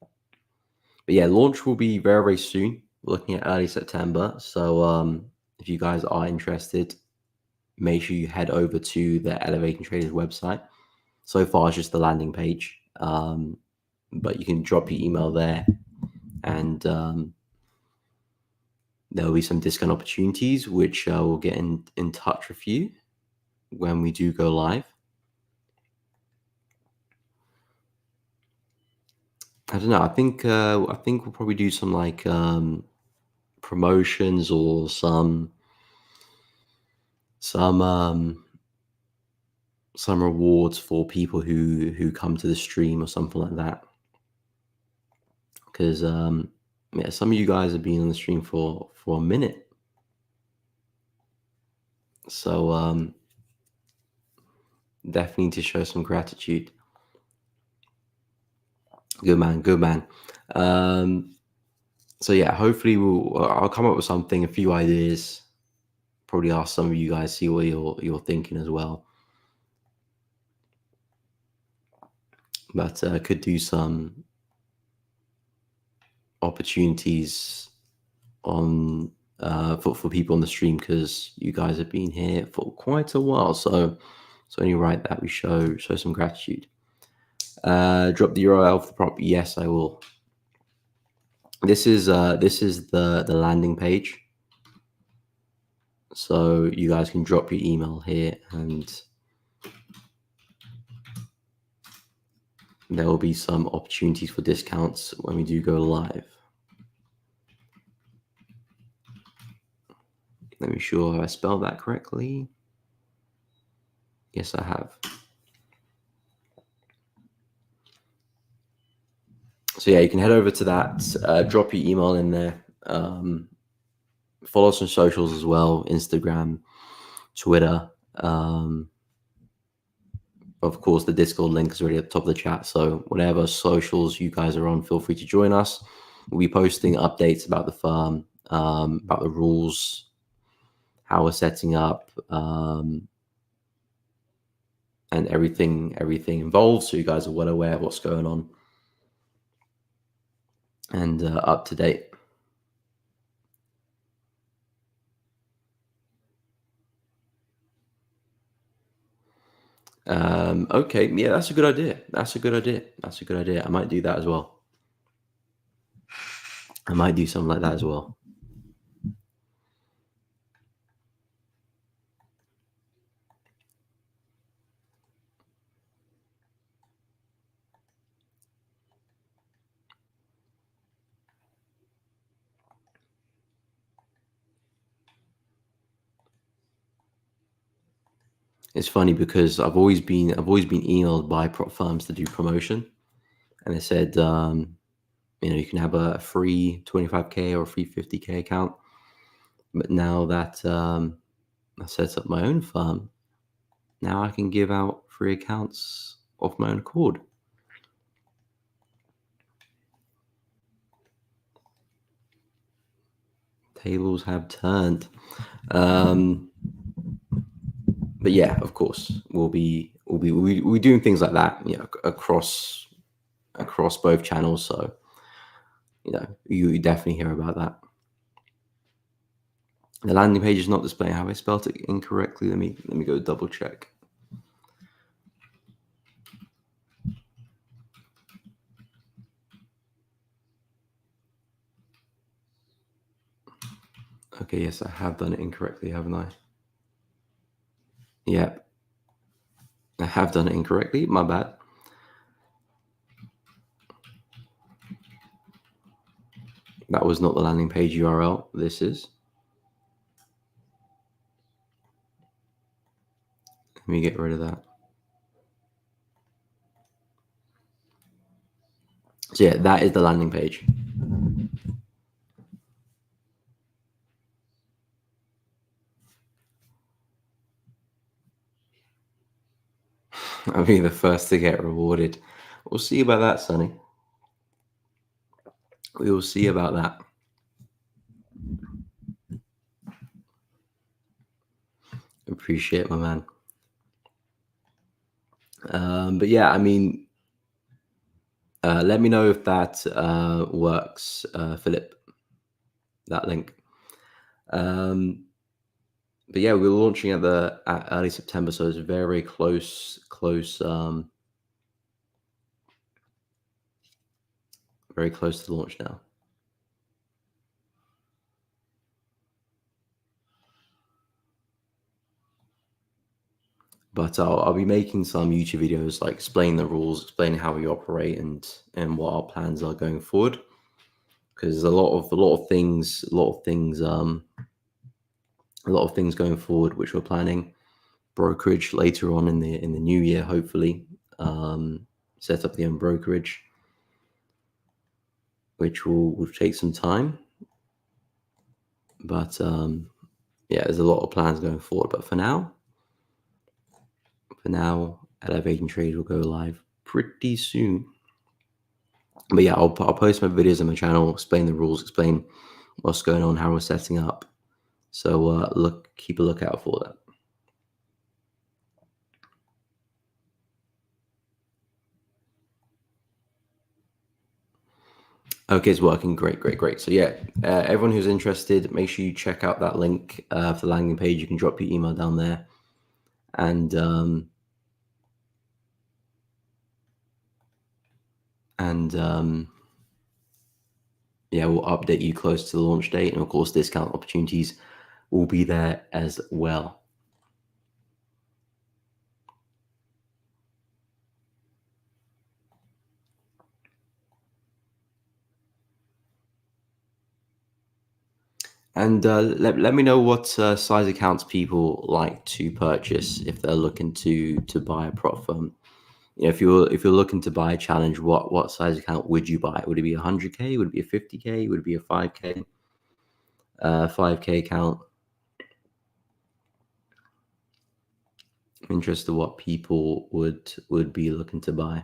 But yeah, launch will be very, very soon. We're looking at early September. So if you guys are interested, make sure you head over to the Elevating Traders website. So far, it's just the landing page. but you can drop your email there, and there'll be some discount opportunities, which will get in touch with you when we do go live. I don't know. I think we'll probably do some like promotions or some rewards for people who come to the stream or something like that. Because yeah, some of you guys have been on the stream for a minute, so definitely need to show some gratitude. Good man, good man. So yeah, hopefully I'll come up with something, a few ideas. Probably ask some of you guys, see what you're thinking as well. But could do some opportunities on for people on the stream, because you guys have been here for quite a while. So it's only right that we show some gratitude. Drop the URL for the prop. Yes, I will. This is the landing page. So you guys can drop your email here, and there will be some opportunities for discounts when we do go live. Let me be sure I spelled that correctly. Yes, I have. So yeah, you can head over to that, drop your email in there. Follow us on socials as well, Instagram, Twitter. Of course, the Discord link is already at the top of the chat. So whatever socials you guys are on, feel free to join us. We'll be posting updates about the firm, about the rules, how we're setting up, and everything involved, so you guys are well aware of what's going on and up to date. Okay, yeah, that's a good idea. That's a good idea. I might do that as well. I might do something like that as well. It's funny because I've always been emailed by prop firms to do promotion, and they said, you can have a free 25K or a free 50K account. But now that I set up my own firm, now I can give out free accounts of my own accord. Tables have turned. But yeah, of course, we'll be doing things like that, across both channels. So you definitely hear about that. The landing page is not displaying. Have I spelled it incorrectly? Let me go double check. Okay, yes, I have done it incorrectly, haven't I? Yep. I have done it incorrectly. My bad. That was not the landing page URL. This is. Let me get rid of that. So yeah, that is the landing page. I'll be the first to get rewarded. We'll see about that, Sonny. We will see about that. Appreciate it, my man. But yeah, I mean, let me know if that works, Philip, that link. But yeah, we're launching at early September, so it's very close very close to launch now. But I'll be making some YouTube videos like explaining the rules, explaining how we operate, and what our plans are going forward. Because a lot of things going forward, which we're planning. Brokerage later on in the new year, hopefully. Set up the own brokerage, which will take some time. But yeah, there's a lot of plans going forward. But for now, Elevating Trade will go live pretty soon. But yeah, I'll post my videos on my channel, explain the rules, explain what's going on, how we're setting up. So keep a lookout for that. Okay, it's working. Great. So yeah, everyone who's interested, make sure you check out that link for the landing page. You can drop your email down there, and yeah, we'll update you close to the launch date, and of course, discount opportunities will be there as well. And let me know what size accounts people like to purchase if they're looking to buy a prop firm. You know, if you're looking to buy a challenge, what size account would you buy? Would it be 100K? Would it be a 50K? Would it be a 5K? 5K account. I'm interested in what people would be looking to buy.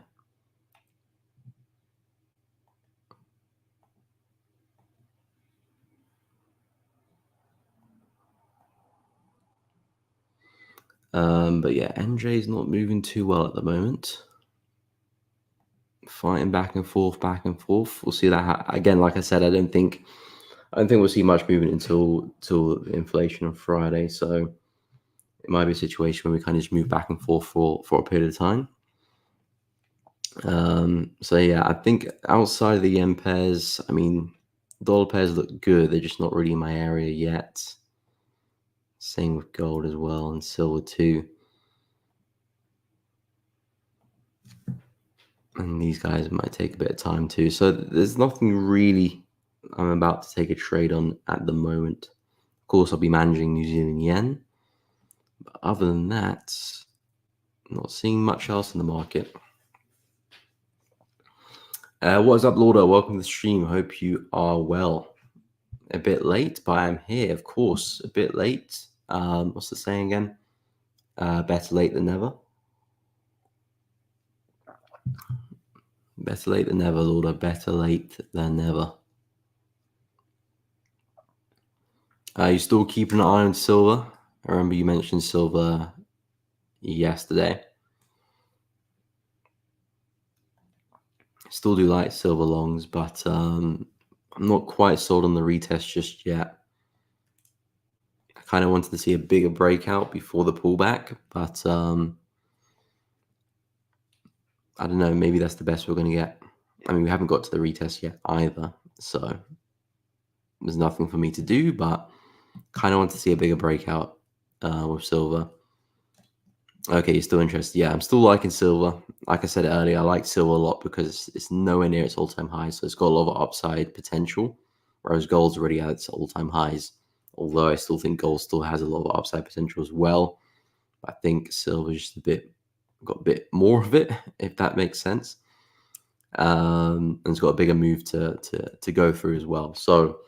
But yeah, NJ's not moving too well at the moment. Fighting back and forth. We'll see that again. Like I said, I don't think we'll see much movement until inflation on Friday. So it might be a situation where we kind of just move back and forth for a period of time. So yeah, I think outside of the yen pairs, I mean, dollar pairs look good. They're just not really in my area yet. Same with gold as well, and silver too. And these guys might take a bit of time too. So there's nothing really I'm about to take a trade on at the moment. Of course, I'll be managing New Zealand yen. But other than that, not seeing much else in the market. What is up, Lauder? Welcome to the stream. Hope you are well. A bit late, but I'm here, of course. A bit late. What's the saying again? Better late than never. Better late than never, Lauder. Better late than never. You still keeping an eye on silver? I remember you mentioned silver yesterday. Still do like silver longs, but I'm not quite sold on the retest just yet. I kind of wanted to see a bigger breakout before the pullback, but I don't know. Maybe that's the best we're going to get. I mean, we haven't got to the retest yet either, so there's nothing for me to do, but kind of want to see a bigger breakout with silver. Okay, you're still interested. Yeah, I'm still liking silver. Like I said earlier, I like silver a lot because it's nowhere near its all-time high, so it's got a lot of upside potential, whereas gold's already at its all-time highs. Although I still think gold still has a lot of upside potential as well. I think silver's just got a bit more of it, if that makes sense. And it's got a bigger move to go through as well. So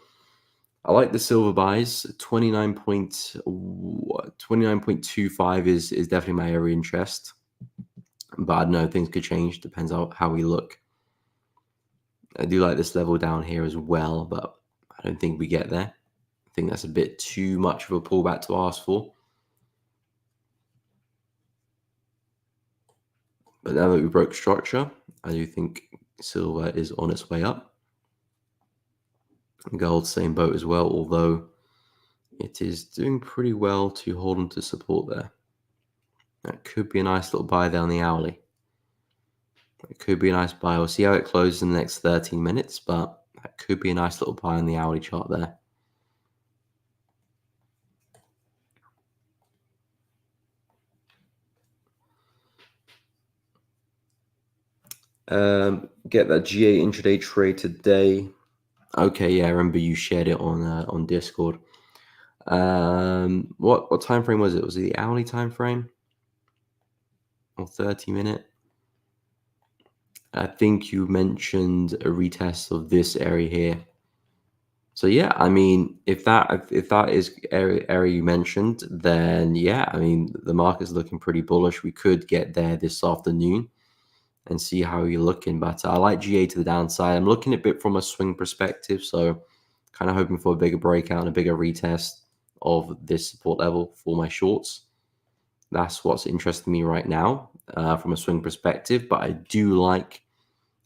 I like the silver buys. 29.25 is definitely my area of interest. But I don't know, things could change. Depends on how we look. I do like this level down here as well, but I don't think we get there. I think that's a bit too much of a pullback to ask for. But now that we broke structure, I do think silver is on its way up. Gold, same boat as well, although it is doing pretty well to hold on to support there. That could be a nice little buy down the hourly. It could be a nice buy. We'll see how it closes in the next 13 minutes, but that could be a nice little buy on the hourly chart there. Get that GA intraday trade today. Okay, yeah, I remember you shared it on Discord. What time frame was it? Was it the hourly time frame or 30-minute? I think you mentioned a retest of this area here. So yeah, I mean, if that is area you mentioned, then yeah, I mean the market's looking pretty bullish. We could get there this afternoon and see how you're looking. But I like GA to the downside. I'm looking a bit from a swing perspective, so kind of hoping for a bigger breakout and a bigger retest of this support level for my shorts. That's what's interesting me right now from a swing perspective. But I do like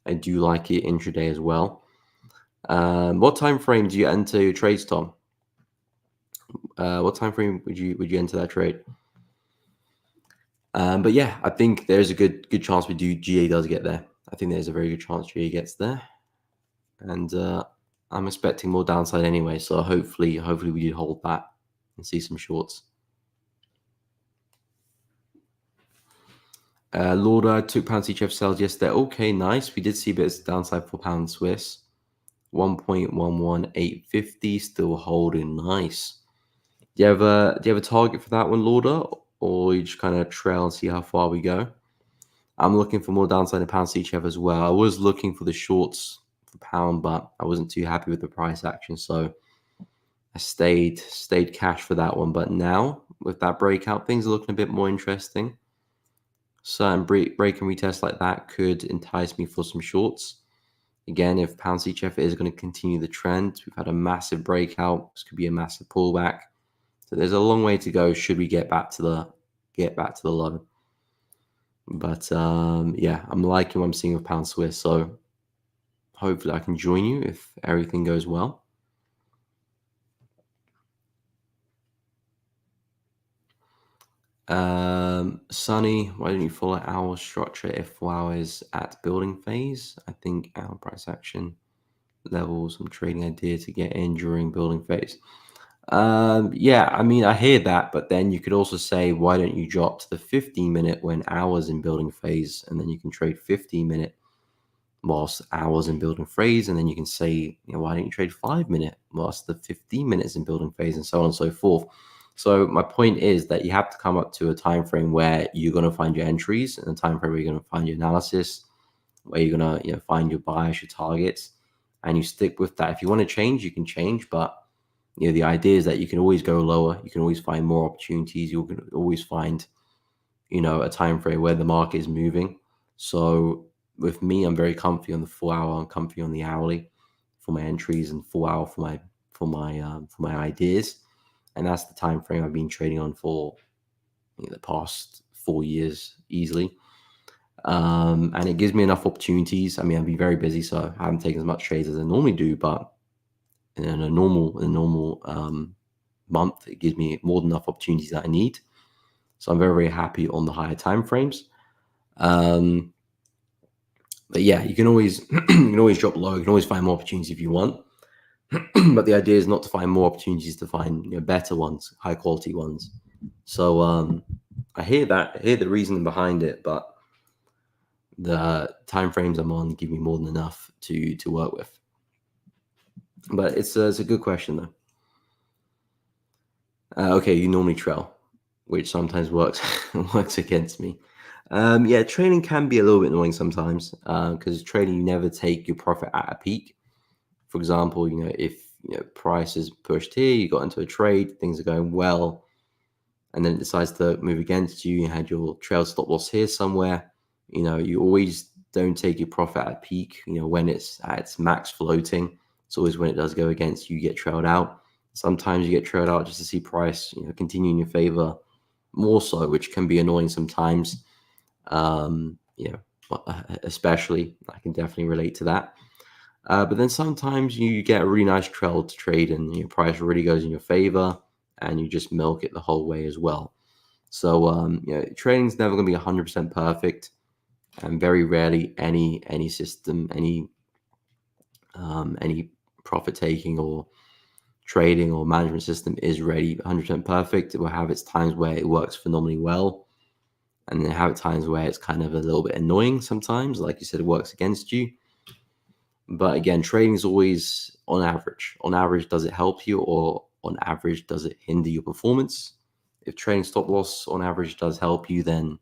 it intraday as well. What time frame do you enter your trades, Tom? What time frame would you enter that trade? But yeah, I think there's a good chance GA does get there. I think there's a very good chance GA gets there, and I'm expecting more downside anyway. So hopefully we do hold that and see some shorts. Lauda took pound CHF sales yesterday. Okay, nice. We did see a bit of downside for pound Swiss. 1.11850 still holding nice. Do you have a target for that one, Lauda, or you just kind of trail and see how far we go? I'm looking for more downside in pound CHF as well. I was looking for the shorts for pound, but I wasn't too happy with the price action, so I stayed cash for that one. But now with that breakout, things are looking a bit more interesting. Certain break and retest like that could entice me for some shorts. Again, if pound CHF is going to continue the trend, we've had a massive breakout. This could be a massive pullback. So there's a long way to go. Should we get back to the low? But yeah, I'm liking what I'm seeing with pound Swiss. So hopefully I can join you if everything goes well. Sunny, why don't you follow our structure if 4 hours at building phase? I think our price action levels, some trading idea to get in during building phase. Yeah, I mean, I hear that, but then you could also say, why don't you drop to the 15-minute when hours in building phase, and then you can trade 15-minute whilst hours in building phase, and then you can say, why don't you trade 5-minute whilst the 15 minutes in building phase, and so on and so forth. So my point is that you have to come up to a time frame where you're going to find your entries, and a time frame where you're going to find your analysis, where you're going to find your bias, your targets, and you stick with that. If you want to change, you can change, but the idea is that you can always go lower. You can always find more opportunities. You can always find, a time frame where the market is moving. So with me, I'm very comfy on the 4 hour. I'm comfy on the hourly for my entries, and 4 hour for my ideas. And that's the time frame I've been trading on for the past 4 years easily. And it gives me enough opportunities. I mean, I've been very busy, so I haven't taken as much trades as I normally do, but in a normal month, it gives me more than enough opportunities that I need. So I'm very, very happy on the higher time frames. But yeah, you can always drop low. You can always find more opportunities if you want. But the idea is not to find more opportunities, to find better ones, high quality ones. So I hear that. I hear the reason behind it, but the time frames I'm on give me more than enough to work with. But it's a good question though. Okay, you normally trail, which sometimes works against me. Yeah, trading can be a little bit annoying sometimes because trading, you never take your profit at a peak. For example, if price is pushed here, you got into a trade, things are going well, and then it decides to move against you. You had your trail stop loss here somewhere. You always don't take your profit at peak. When it's at its max floating, it's always when it does go against you, you get trailed out. Sometimes you get trailed out just to see price continue in your favor more so, which can be annoying sometimes. Especially I can definitely relate to that. But then sometimes you get a really nice trail to trade, and your price really goes in your favor, and you just milk it the whole way as well. So trading's never going to be 100% perfect, and very rarely any system, any profit taking or trading or management system is ready 100% perfect. It will have its times where it works phenomenally well, and then have times where it's kind of a little bit annoying sometimes. Like you said, it works against you. But again, trading is always on average. On average, does it help you, or on average, does it hinder your performance? If trading stop loss on average does help you, then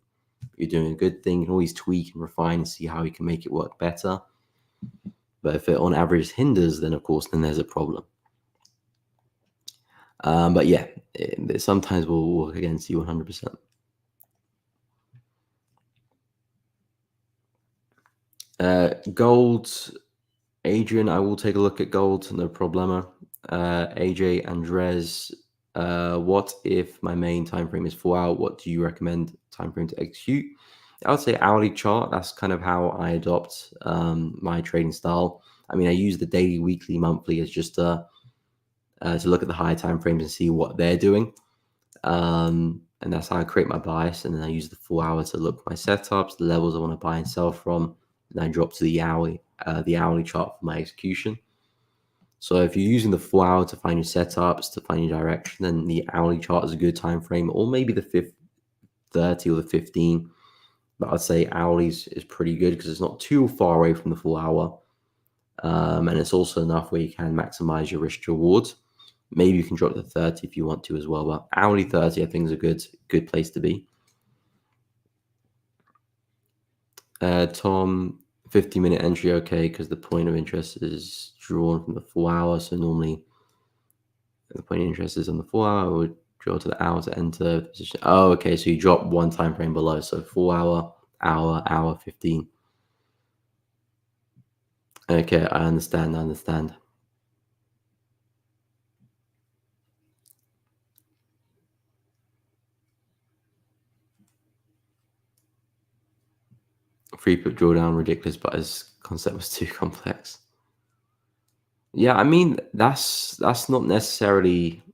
you're doing a good thing. You can always tweak and refine and see how you can make it work better. But if it on average hinders, then of course, then there's a problem. But yeah, it sometimes will work against you 100%. Gold, Adrian, I will take a look at gold, no problema. AJ Andres, what if my main time frame is 4 hour? What do you recommend time frame to execute? I would say hourly chart. That's kind of how I adopt my trading style. I mean, I use the daily, weekly, monthly as just to look at the higher time frames and see what they're doing. And that's how I create my bias. And then I use the 4 hour to look at my setups, the levels I want to buy and sell from. And I drop to the hourly chart for my execution. So if you're using the 4 hour to find your setups, to find your direction, then the hourly chart is a good time frame, or maybe the 30 or the 15. But I'd say hourly is pretty good because it's not too far away from the 4 hour. And it's also enough where you can maximize your risk to reward. Maybe you can drop to 30 if you want to as well, but hourly 30 I think is a good place to be. Tom, 50-minute entry, okay, because the point of interest is drawn from the 4 hour. So normally the point of interest is on the 4 hour. I would draw to the hour to enter the position. Oh, okay, so you drop one time frame below. So 4 hour, hour 15. Okay, I understand. Free put drawdown, ridiculous, but his concept was too complex. Yeah, I mean that's not necessarily.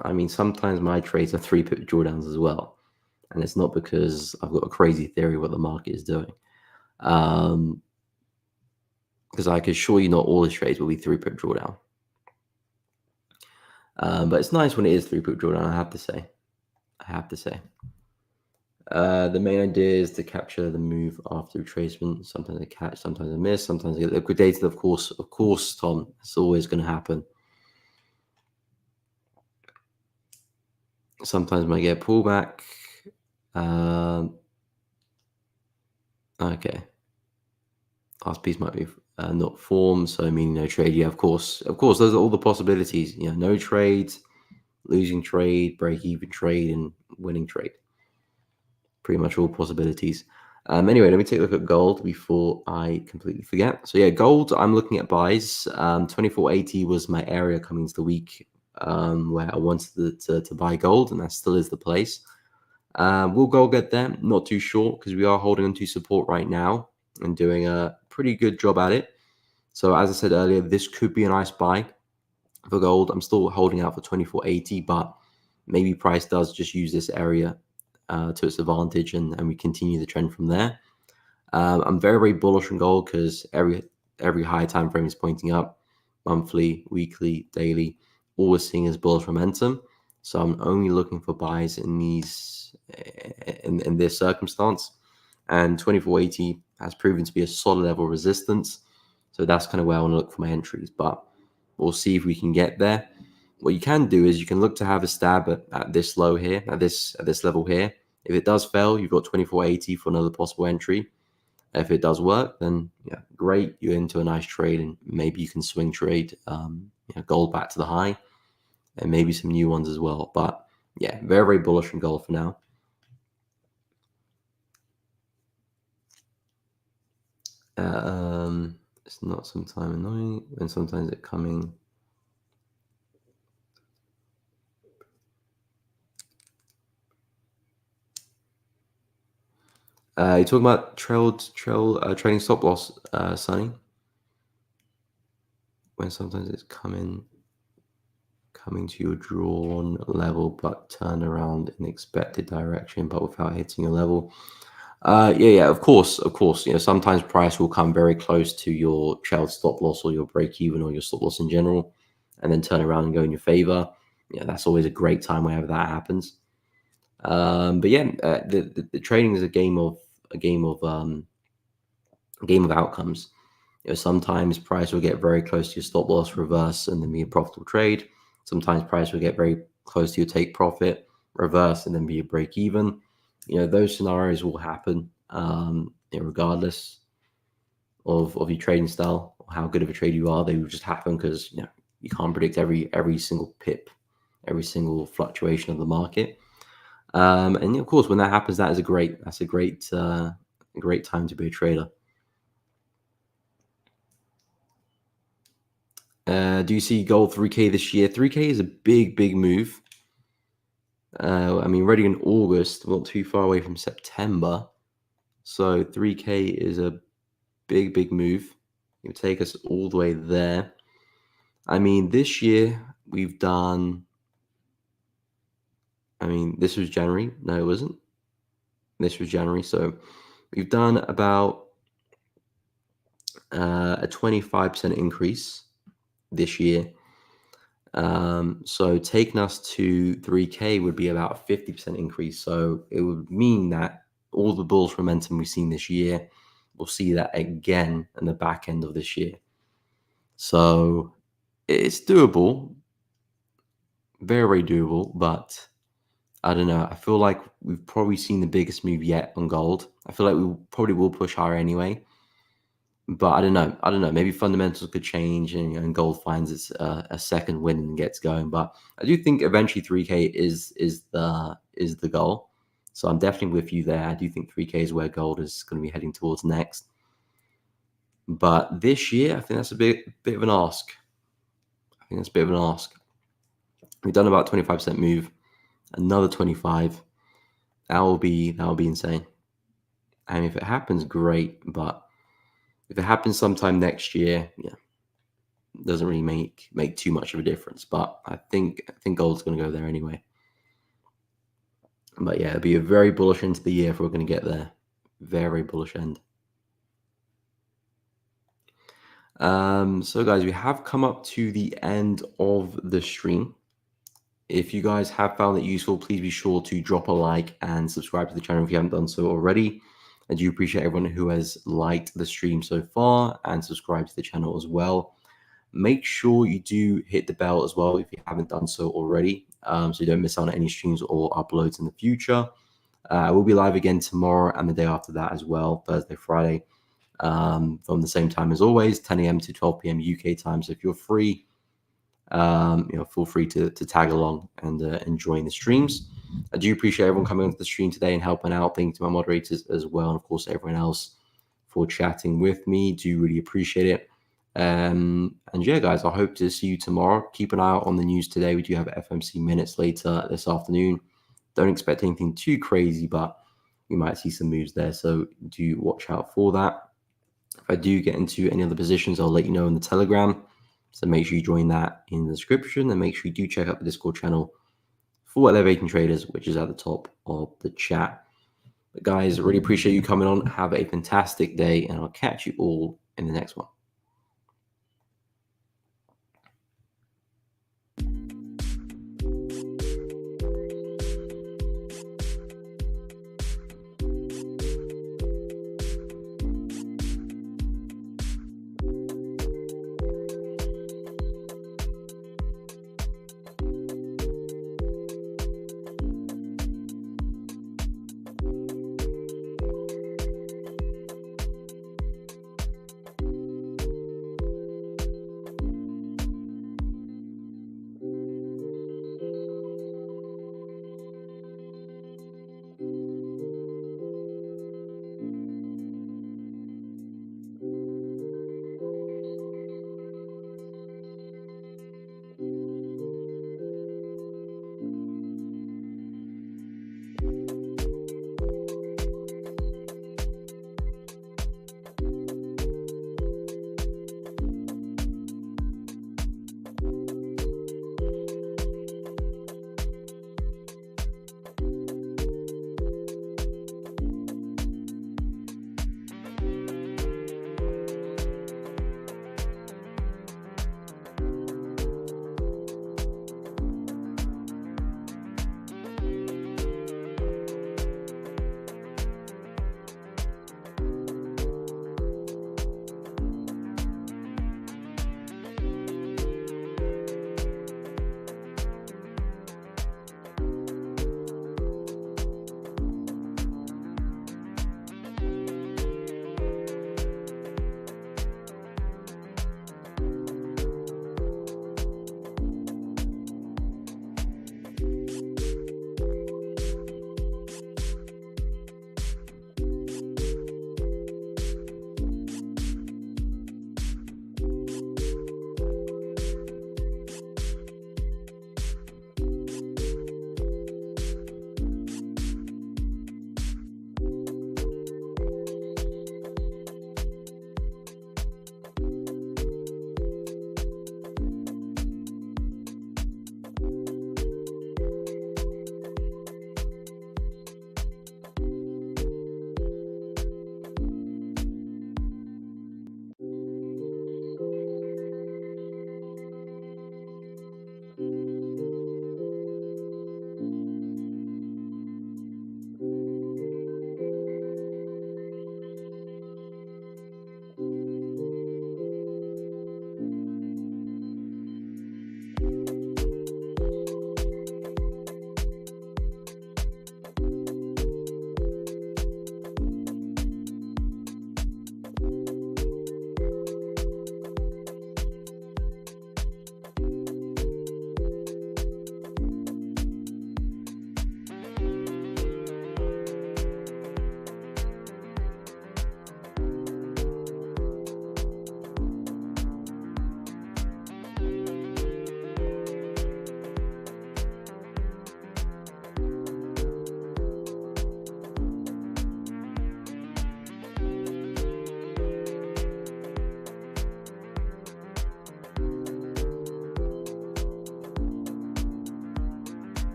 I mean, sometimes my trades are 3-pip drawdowns as well, and it's not because I've got a crazy theory what the market is doing. Because I can assure you, not all the trades will be 3-pip drawdown. But it's nice when it is 3-pip drawdown. I have to say. The main idea is to capture the move after retracement. Sometimes I catch, sometimes I miss, sometimes I get liquidated. Of course, Tom, it's always going to happen. Sometimes I get a pullback. Okay. Last piece might be not formed, so I mean no trade. Yeah, of course, those are all the possibilities. You know, no trades, losing trade, break even trade, and winning trade. Pretty much all possibilities. Anyway, let me take a look at gold before I completely forget. So yeah, gold, I'm looking at buys. 2480 was my area coming into the week where I wanted to buy gold, and that still is the place. Will gold get there? Not too sure, because we are holding on to support right now and doing a pretty good job at it. So as I said earlier, this could be a nice buy for gold. I'm still holding out for 2480, but maybe price does just use this area to its advantage, and we continue the trend from there. I'm very, very bullish on gold because every high time frame is pointing up, monthly, weekly, daily. All we're seeing is bullish momentum. So I'm only looking for buys in these in this circumstance. And 2480 has proven to be a solid level of resistance. So that's kind of where I want to look for my entries. But we'll see if we can get there. What you can do is you can look to have a stab at this low here, at this level here. If it does fail, you've got 2480 for another possible entry. If it does work, then yeah, great. You're into a nice trade, and maybe you can swing trade gold back to the high, and maybe some new ones as well. But yeah, very, very bullish on gold for now. It's not sometime annoying, and sometimes it coming. You're talking about trading stop loss, Sonny. When sometimes it's coming to your drawn level, but turn around in expected direction, but without hitting your level. Yeah, of course, of course. Sometimes price will come very close to your trailed stop loss or your break even or your stop loss in general, and then turn around and go in your favor. Yeah, that's always a great time whenever that happens. But yeah, the trading is a game of a game of outcomes. Sometimes price will get very close to your stop loss, reverse, and then be a profitable trade. Sometimes price will get very close to your take profit, reverse, and then be a break even. Those scenarios will happen, regardless of your trading style or how good of a trader you are. They will just happen because you can't predict every single pip, every single fluctuation of the market. And of course, when that happens, that's a great time to be a trader. Do you see gold 3K this year? 3K is a big move. I mean, already in August, not too far away from September. So 3K is a big move. It would take us all the way there. I mean, this year we've done, I mean, this was January. No, it wasn't. This was January. So we've done about a 25% increase this year. So taking us to 3K would be about a 50% increase. So it would mean that all the bullish momentum we've seen this year, we'll see that again in the back end of this year. So it's doable, very doable, but I don't know. I feel like we've probably seen the biggest move yet on gold. I feel like we probably will push higher anyway. But I don't know. I don't know. Maybe fundamentals could change, and gold finds its a second win and gets going. But I do think eventually 3K is the goal. So I'm definitely with you there. I do think 3K is where gold is going to be heading towards next. But this year, I think that's a bit of an ask. I think that's a bit of an ask. We've done about 25% move, another 25. That will be insane. And if it happens, great. But if it happens sometime next year, yeah, doesn't really make too much of a difference. But I think gold's going to go there anyway. But yeah, it'll be a very bullish end to the year if we're going to get there. Very bullish end. So guys, we have come up to the end of the stream. If you guys have found it useful, please be sure to drop a like and subscribe to the channel if you haven't done so already. I do appreciate everyone who has liked the stream so far and subscribed to the channel as well. Make sure you do hit the bell as well if you haven't done so already, so you don't miss out on any streams or uploads in the future. We'll be live again tomorrow and the day after that as well, Thursday, Friday, from the same time as always, 10 a.m. to 12 p.m. UK time. So if you're free, feel free to tag along and join the streams. I do appreciate everyone coming onto the stream today and helping out. Thank you to my moderators as well, and of course everyone else for chatting with me. Do really appreciate it. And yeah, guys, I hope to see you tomorrow. Keep an eye out on the news today. We do have FMC minutes later this afternoon. Don't expect anything too crazy, but you might see some moves there. So do watch out for that. If I do get into any other positions, I'll let you know in the Telegram. So make sure you join that in the description, and make sure you do check out the Discord channel for Elevating Traders, which is at the top of the chat. But guys, really appreciate you coming on. Have a fantastic day, and I'll catch you all in the next one.